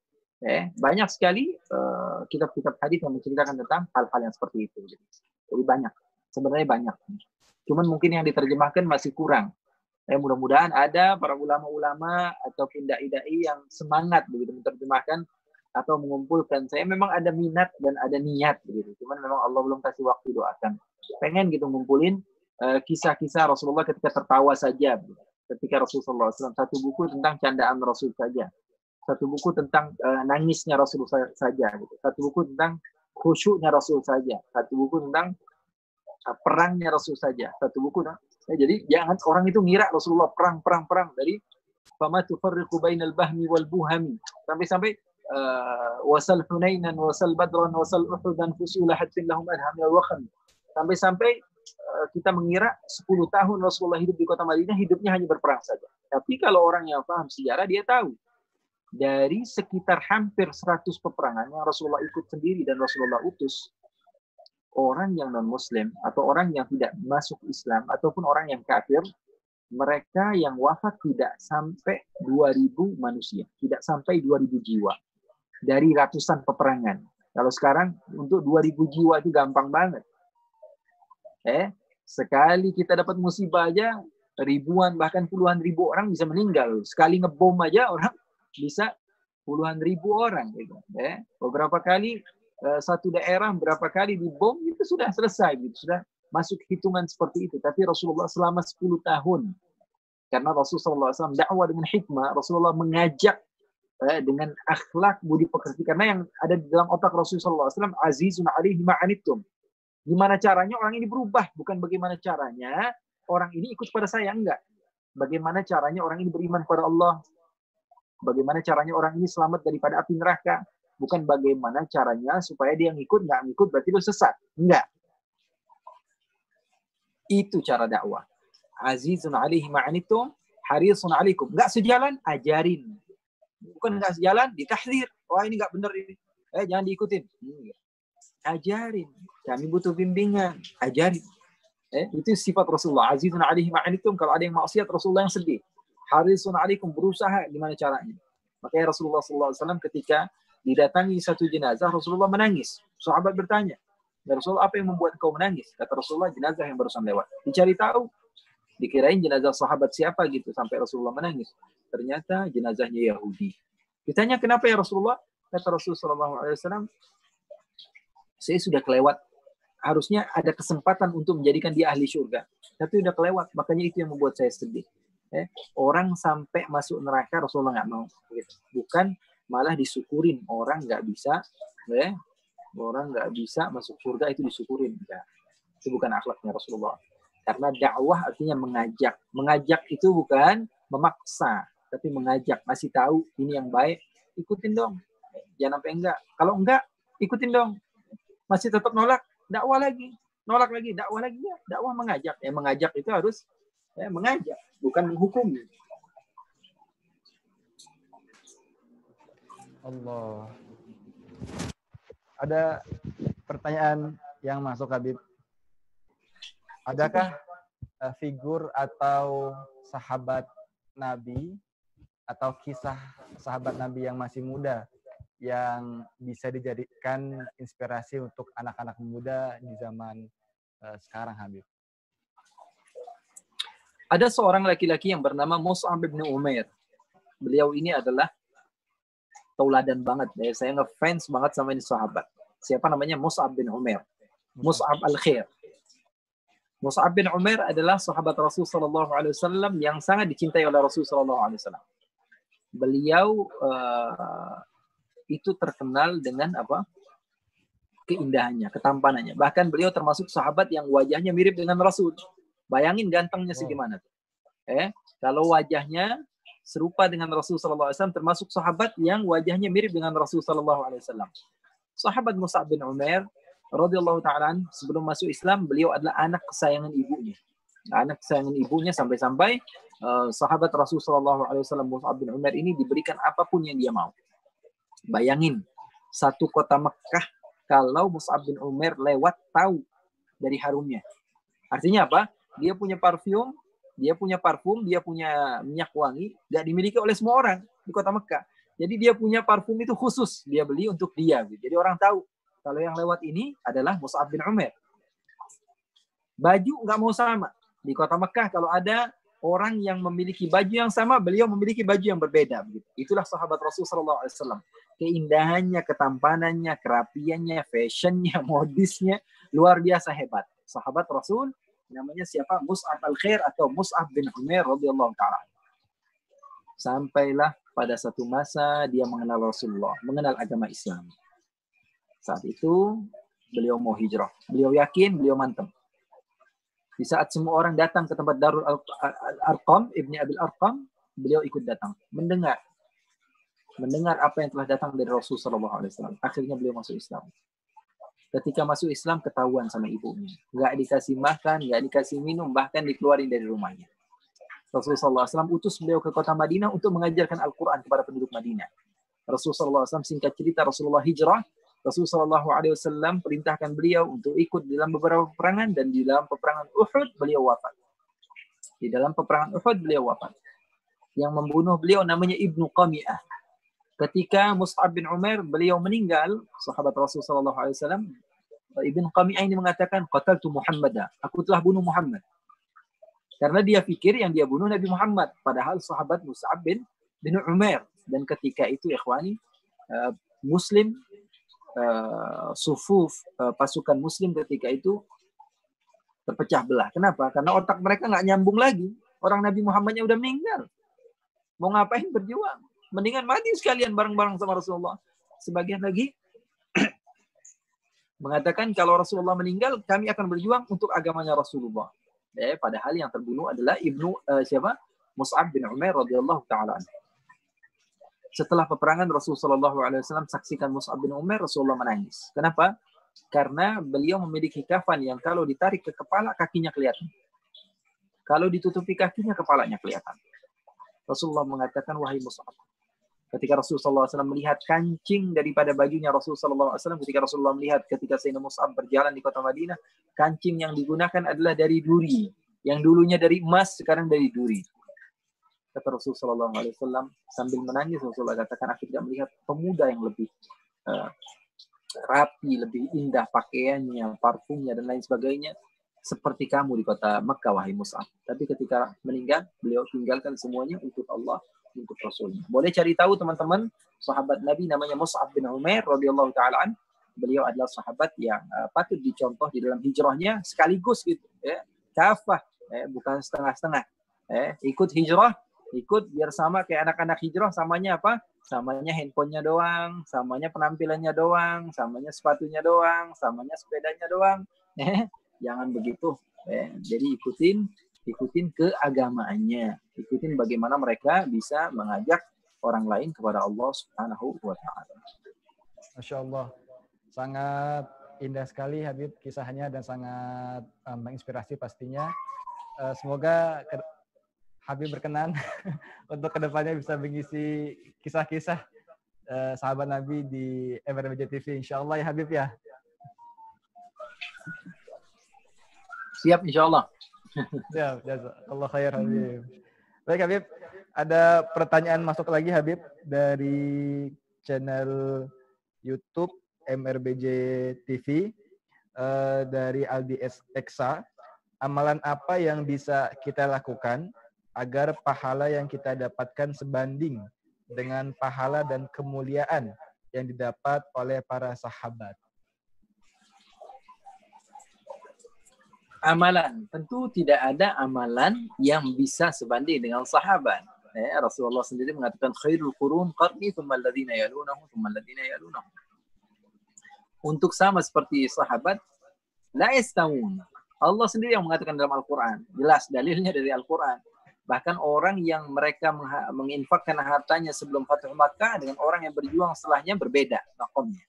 Banyak sekali kitab-kitab hadis yang menceritakan tentang hal-hal yang seperti itu. Jadi banyak, sebenarnya banyak. Cuman mungkin yang diterjemahkan masih kurang. Mudah-mudahan ada para ulama-ulama ataupun dai-dai yang semangat begitu menerjemahkan atau mengumpulkan. Saya memang ada minat dan ada niat begitu. Cuman memang Allah belum kasih waktu, doakan. Pengen gitu ngumpulin kisah-kisah Rasulullah ketika tertawa saja. Begitu. Ketika Rasulullah SAW, satu buku tentang candaan Rasul saja. Satu buku tentang nangisnya Rasul saja. Gitu. Satu buku tentang khusyuknya Rasul saja. Satu buku tentang perangnya Rasul saja. Satu buku. Jadi jangan orang itu ngira Rasulullah perang dari fama tufarriqu bainal bahmi wal buhami sampai wasal Hunainan wasal Badran wasal Uhudan fusula hatin lahum adhamil wakhan sampai kita mengira 10 tahun Rasulullah hidup di kota Madinah, hidupnya hanya berperang saja. Tapi kalau orang yang paham sejarah, dia tahu dari sekitar hampir 100 peperangan yang Rasulullah ikut sendiri dan Rasulullah utus, orang yang non-Muslim atau orang yang tidak masuk Islam ataupun orang yang kafir, mereka yang wafat tidak sampai 2.000 manusia, tidak sampai 2.000 jiwa dari ratusan peperangan. Kalau sekarang untuk 2.000 jiwa itu gampang banget. Sekali kita dapat musibah aja, ribuan bahkan puluhan ribu orang bisa meninggal. Sekali ngebom aja orang bisa puluhan ribu orang. Gitu. Beberapa kali satu daerah berapa kali dibom itu sudah selesai, gitu. Sudah masuk hitungan seperti itu. Tapi Rasulullah selama 10 tahun, karena Rasulullah SAW dakwah dengan hikmah, Rasulullah mengajak dengan akhlak budi pekerti. Karena yang ada di dalam otak Rasulullah SAW, azizun alaihi ma'anittum. Gimana caranya orang ini berubah, bukan bagaimana caranya orang ini ikut pada saya, enggak. Bagaimana caranya orang ini beriman kepada Allah, bagaimana caranya orang ini selamat daripada api neraka, bukan bagaimana caranya supaya dia ngikut, nggak ngikut berarti lu sesat. Enggak. Itu cara dakwah. Azizun alaihi ma'anittum, harisun alaikum. Nggak sejalan, ajarin. Bukan nggak sejalan, ditahdzir. Wah ini nggak benar ini. Jangan diikutin. Ajarin. Kami butuh bimbingan. Ajarin. Itu sifat Rasulullah. Azizun alaihi ma'anittum. Kalau ada yang maksiat, Rasulullah yang sedih. Harisun alaikum, berusaha gimana caranya. Makanya Rasulullah SAW ketika didatangi satu jenazah, Rasulullah menangis. Sahabat bertanya, ya Rasulullah, apa yang membuat kau menangis? Kata Rasulullah, jenazah yang barusan lewat. Dicari tahu. Dikirain jenazah sahabat siapa gitu sampai Rasulullah menangis. Ternyata jenazahnya Yahudi. Ditanya kenapa ya Rasulullah? Kata Rasulullah SAW, saya sudah kelewat. Harusnya ada kesempatan untuk menjadikan dia ahli surga. Tapi udah kelewat. Makanya itu yang membuat saya sedih. Orang sampai masuk neraka Rasulullah nggak mau. Bukan malah disyukurin. Orang nggak bisa. Orang nggak bisa masuk surga itu disyukurin. Enggak. Itu bukan akhlaknya Rasulullah. Karena dakwah artinya mengajak. Mengajak itu bukan memaksa. Tapi mengajak. Masih tahu ini yang baik. Ikutin dong. Jangan sampai enggak. Kalau enggak, ikutin dong. Masih tetap nolak, dakwah lagi. Nolak lagi, dakwah lagi. Ya, dakwah mengajak. Mengajak itu harus mengajak. Bukan menghukum. Allah. Ada pertanyaan yang masuk, Habib. Adakah figur atau sahabat Nabi atau kisah sahabat Nabi yang masih muda yang bisa dijadikan inspirasi untuk anak-anak muda di zaman sekarang, Habib? Ada seorang laki-laki yang bernama Mus'ab bin Umair. Beliau ini adalah tauladan banget. Saya ngefans banget sama ini sahabat. Siapa namanya? Mus'ab bin Umair. Mus'ab al-Khair. Mus'ab bin Umair adalah sahabat Rasul SAW yang sangat dicintai oleh Rasul SAW. Beliau itu terkenal dengan apa? Keindahannya, ketampanannya. Bahkan beliau termasuk sahabat yang wajahnya mirip dengan Rasul. Bayangin gantengnya segimana. Kalau wajahnya serupa dengan Rasul SAW, termasuk sahabat yang wajahnya mirip dengan Rasul SAW. Sahabat Mus'ab bin Umair radhiyallahu ta'ala sebelum masuk Islam, beliau adalah anak kesayangan ibunya. Anak kesayangan ibunya sampai-sampai sahabat Rasul SAW Mus'ab bin Umair ini diberikan apapun yang dia mau. Bayangin, satu kota Mekah kalau Mus'ab bin Umair lewat tahu dari harumnya. Artinya apa? Dia punya parfum, dia punya minyak wangi, tidak dimiliki oleh semua orang di kota Mekah. Jadi dia punya parfum itu khusus, dia beli untuk dia. Jadi orang tahu kalau yang lewat ini adalah Mus'ab bin Umair. Baju nggak mau sama. Di kota Mekah kalau ada orang yang memiliki baju yang sama, beliau memiliki baju yang berbeda. Itulah sahabat Rasulullah SAW. Keindahannya, ketampanannya, kerapiannya, fashionnya, modisnya, luar biasa hebat. Sahabat Rasul, namanya siapa? Mus'ab al-Khair atau Mus'ab bin Umair radhiyallahu ta'ala. Sampailah pada satu masa dia mengenal Rasulullah, mengenal agama Islam. Saat itu beliau mau hijrah. Beliau yakin, beliau mantap. Di saat semua orang datang ke tempat Darul Arqam, Ibni Abil Arqam, beliau ikut datang, mendengar apa yang telah datang dari Rasulullah SAW. Akhirnya beliau masuk Islam. Ketika masuk Islam ketahuan sama ibunya, nggak dikasih makan, nggak dikasih minum, bahkan dikeluarin dari rumahnya. Rasulullah SAW utus beliau ke kota Madinah untuk mengajarkan Al-Quran kepada penduduk Madinah. Rasulullah SAW, singkat cerita, Rasulullah hijrah. Rasulullah SAW perintahkan beliau untuk ikut dalam beberapa peperangan, dan di dalam peperangan Uhud beliau wafat. Di dalam peperangan Uhud beliau wafat. Yang membunuh beliau namanya Ibnu Qami'ah. Ketika Mus'ab bin Umair beliau meninggal, sahabat Rasulullah SAW, Ibnu Qami'ah ini mengatakan, qataltu Muhammadah, aku telah bunuh Muhammad. Karena dia pikir yang dia bunuh Nabi Muhammad. Padahal sahabat Mus'ab bin Umair. Dan ketika itu, ikhwani, Muslim, sufuf, pasukan Muslim ketika itu terpecah belah. Kenapa? Karena otak mereka nggak nyambung lagi. Orang Nabi Muhammadnya udah meninggal. Mau ngapain berjuang? Mendingan mati sekalian bareng-bareng sama Rasulullah. Sebagian lagi mengatakan kalau Rasulullah meninggal, kami akan berjuang untuk agamanya Rasulullah. Padahal yang terbunuh adalah Mus'ab bin Umair radhiyallahu ta'ala. Setelah peperangan Rasulullah SAW saksikan Mus'ab bin Umair, Rasulullah menangis. Kenapa? Karena beliau memiliki kafan yang kalau ditarik ke kepala, kakinya kelihatan. Kalau ditutupi kakinya, kepalanya kelihatan. Rasulullah mengatakan, wahai Mus'ab. Ketika Rasulullah SAW melihat kancing daripada bajunya Rasulullah SAW, ketika Rasulullah melihat ketika Sayyidina Mus'ab berjalan di kota Madinah, kancing yang digunakan adalah dari duri. Yang dulunya dari emas, sekarang dari duri. Kata Rasulullah SAW sambil menangis, Rasulullah katakan, aku tidak melihat pemuda yang lebih rapi, lebih indah pakaiannya, parfumnya, dan lain sebagainya, seperti kamu di kota Mekah, wahai Mus'ab. Tapi ketika meninggal, beliau tinggalkan semuanya untuk Allah, untuk Rasulnya. Boleh cari tahu teman-teman, sahabat Nabi namanya Mus'ab bin Umair radhiyallahu ta'ala an. Beliau adalah sahabat yang patut dicontoh di dalam hijrahnya sekaligus gitu, ya. Kafah, bukan setengah-setengah. Ikut hijrah, ikut biar sama kayak anak-anak hijrah, samanya apa? Samanya handphonenya doang, samanya penampilannya doang, samanya sepatunya doang, samanya sepedanya doang. Jangan begitu. Jadi ikutin keagamaannya, ikutin bagaimana mereka bisa mengajak orang lain kepada Allah Subhanahu wa ta'ala. Masya Allah, sangat indah sekali Habib kisahnya dan sangat menginspirasi pastinya. Semoga Habib berkenan untuk kedepannya bisa mengisi kisah-kisah sahabat Nabi di MRBJ TV, insya Allah ya Habib ya. Siap insya Allah. Ya, Allah khair Habib. Baik Habib, ada pertanyaan masuk lagi Habib dari channel YouTube MRBJ TV dari Aldi Eksa. Amalan apa yang bisa kita lakukan agar pahala yang kita dapatkan sebanding dengan pahala dan kemuliaan yang didapat oleh para sahabat? Amalan, tentu tidak ada amalan yang bisa sebanding dengan sahabat. Rasulullah sendiri mengatakan khairul qurun qarni thumma alladhina yalunahum thumma alladhina yalunahum. Untuk sama seperti sahabat, la yastawun. Allah sendiri yang mengatakan dalam Al-Quran. Jelas dalilnya dari Al-Quran. Bahkan orang yang mereka menginfakkan hartanya sebelum Fathu Makkah dengan orang yang berjuang setelahnya berbeda makomnya.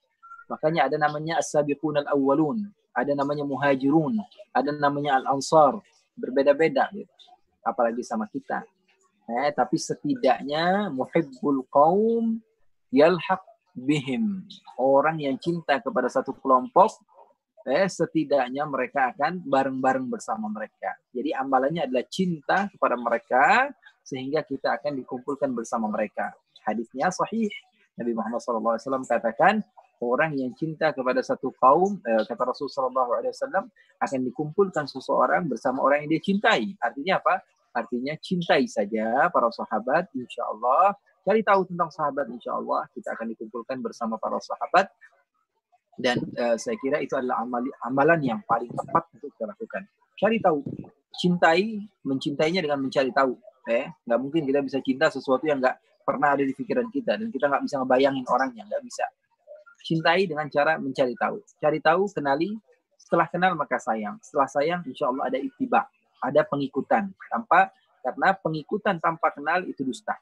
Makanya ada namanya as-sabiqun al-awwalun, ada namanya muhajirun, ada namanya al-ansar, berbeda-beda gitu. Apalagi sama kita. Tapi setidaknya muhibbul qaum yalhaq bihim. Orang yang cinta kepada satu kelompok, setidaknya mereka akan bareng-bareng bersama mereka. Jadi amalannya adalah cinta kepada mereka sehingga kita akan dikumpulkan bersama mereka. Hadisnya sahih. Nabi Muhammad SAW katakan, orang yang cinta kepada satu kaum, kata Rasulullah SAW, akan dikumpulkan seseorang bersama orang yang dia cintai. Artinya apa? Artinya cintai saja para sahabat, insya Allah. Cari tahu tentang sahabat, insya Allah kita akan dikumpulkan bersama para sahabat. Dan saya kira itu adalah amalan yang paling tepat untuk kita lakukan. Cari tahu, mencintainya dengan mencari tahu. Nggak mungkin kita bisa cinta sesuatu yang nggak pernah ada di pikiran kita dan kita nggak bisa ngebayangin orangnya, nggak bisa. Cintai dengan cara mencari tahu. Cari tahu, kenali. Setelah kenal maka sayang. Setelah sayang, insya Allah ada ittiba, ada pengikutan. Karena pengikutan tanpa kenal itu dusta.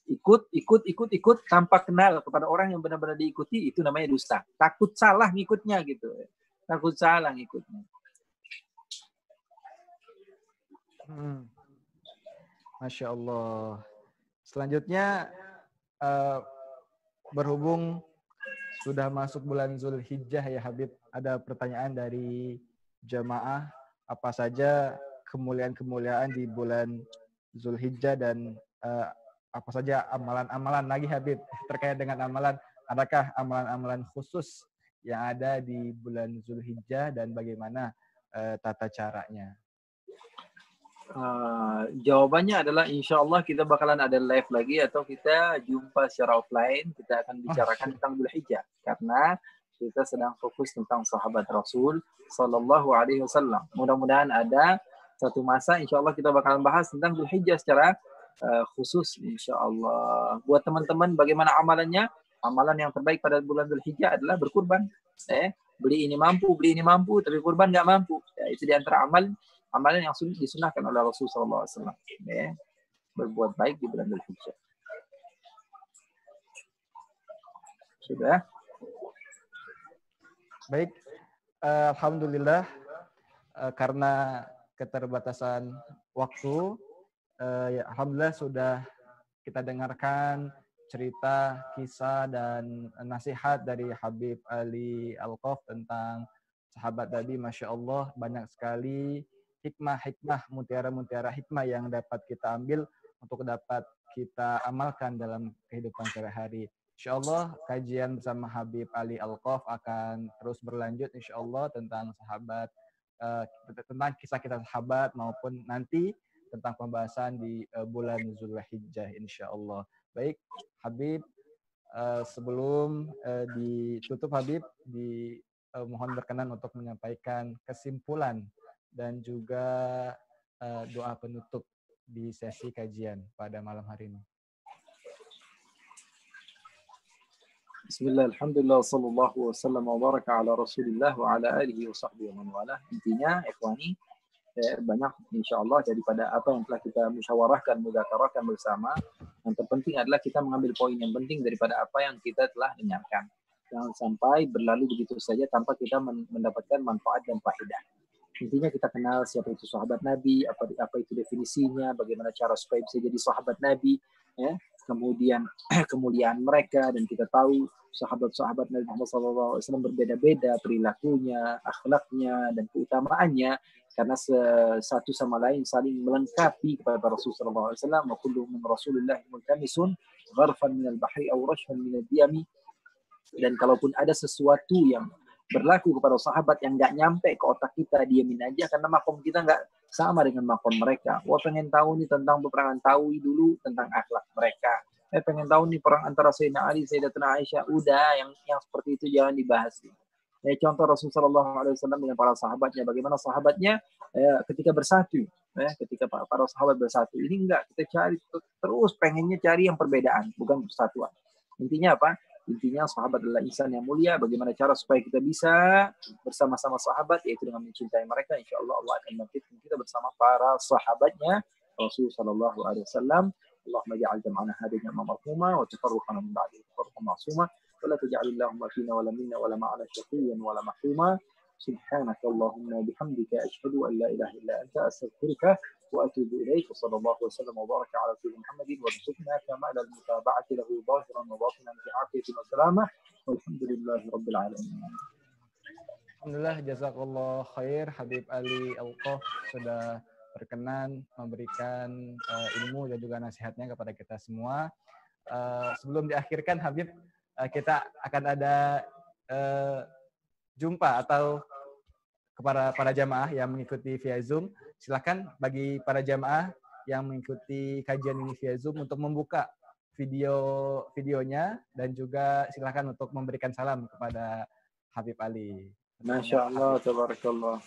Ikut tanpa kenal kepada orang yang benar-benar diikuti, itu namanya dusta. Takut salah ngikutnya gitu. Takut salah ngikutnya. Masya Allah. Selanjutnya, berhubung sudah masuk bulan Zulhijjah ya Habib, ada pertanyaan dari jamaah, apa saja kemuliaan-kemuliaan di bulan Zulhijjah dan apa saja amalan-amalan lagi Habib terkait dengan amalan, adakah amalan-amalan khusus yang ada di bulan Zulhijjah dan bagaimana tata caranya? Jawabannya adalah insya Allah kita bakalan ada live lagi atau kita jumpa secara offline. Kita akan bicarakan tentang Zulhijjah karena kita sedang fokus tentang sahabat Rasul Sallallahu Alaihi Wasallam. Mudah-mudahan ada satu masa insya Allah kita bakalan bahas tentang Zulhijjah secara khusus insya Allah. Buat teman-teman bagaimana amalannya? Amalan yang terbaik pada bulan Zulhijjah adalah berkurban. Beli ini mampu, tapi kurban nggak mampu. Itu di antara amalan yang disunahkan oleh Rasulullah SAW. Berbuat baik di bulan Dzulhijjah. Sudah? Baik, alhamdulillah karena keterbatasan waktu, ya, alhamdulillah sudah kita dengarkan cerita, kisah, dan nasihat dari Habib Ali Alqaf tentang sahabat Nabi. Masya Allah, banyak sekali hikmah-hikmah, mutiara-mutiara hikmah yang dapat kita ambil untuk dapat kita amalkan dalam kehidupan sehari-hari. Insya Allah kajian bersama Habib Ali Alqaf akan terus berlanjut insya Allah tentang sahabat, tentang kisah-kisah sahabat maupun nanti tentang pembahasan di bulan Zulhijjah insya Allah. Baik Habib, sebelum ditutup Habib, mohon berkenan untuk menyampaikan kesimpulan dan juga doa penutup di sesi kajian pada malam hari ini. Bismillah, alhamdulillah, sallallahu wasallam wa baraka ala rasulillah wa ala alihi wa sahbihi wa man walah. Intinya, ikhwani, banyak insya Allah daripada apa yang telah kita musyawarahkan, mudzakarahkan bersama. Yang terpenting adalah kita mengambil poin yang penting daripada apa yang kita telah dengarkan. Jangan sampai berlalu begitu saja tanpa kita mendapatkan manfaat dan faedah. Intinya kita kenal siapa itu sahabat Nabi, apa itu definisinya, bagaimana cara supaya bisa jadi sahabat Nabi, kemudian kemuliaan mereka, dan kita tahu sahabat-sahabat Nabi Muhammad SAW berbeda-beda perilakunya, akhlaknya, dan keutamaannya, karena satu sama lain saling melengkapi kepada Rasulullah SAW. Wa kullu min Rasulillah multamisun gharfan minal bahri aw rashfan minal diyami. Dan kalaupun ada sesuatu yang berlaku kepada sahabat yang nggak nyampe ke otak kita, diamin aja karena makom kita nggak sama dengan makom mereka. Wah, pengen tahu nih tentang peperangan Tawi dulu, tentang akhlak mereka. Pengen tahu nih perang antara Sayyidina Ali, Sayyidatuna Aisyah. Udah, yang seperti itu jangan dibahas. Contoh Rasulullah SAW dengan para sahabatnya, bagaimana sahabatnya ketika bersatu, ketika para sahabat bersatu. Ini enggak, kita cari terus pengennya cari yang perbedaan, bukan persatuan. Intinya apa? Intinya sahabat adalah insan yang mulia. Bagaimana cara supaya kita bisa bersama-sama sahabat, yaitu dengan mencintai mereka. Insya Allah Allah akan membangkitkan kita bersama para sahabatnya Rasul Sallallahu Alaihi Wasallam. Allahumma ja'al jam'ana hadhihi jam'an marhuma wa tafarruqana min ba'dihi tafarruqan ma'suma wa la taj'al Allahumma fina wa la minna wa la ma'ana syaqiyyan wa la mahruma. Subhanaka Allahumma bihamdika asyhadu an la ilaha illa anta astaghfiruka وأتوب إليك وصلى الله وسلم وبارك على سيدنا محمد وارزقنا كمال المتابعة له ظاهرا وباطنا في عافية وسلامة والحمد لله رب العالمين. Alhamdulillah, jazakallah khair Habib Ali Alqaf sudah berkenan memberikan ilmu dan juga nasihatnya kepada kita semua. Sebelum diakhirkan Habib, kita akan ada jumpa atau kepada para jamaah yang mengikuti via Zoom, silakan bagi para jamaah yang mengikuti kajian ini via Zoom untuk membuka videonya dan juga silakan untuk memberikan salam kepada Habib Ali. Masya Allah, tabarakallah.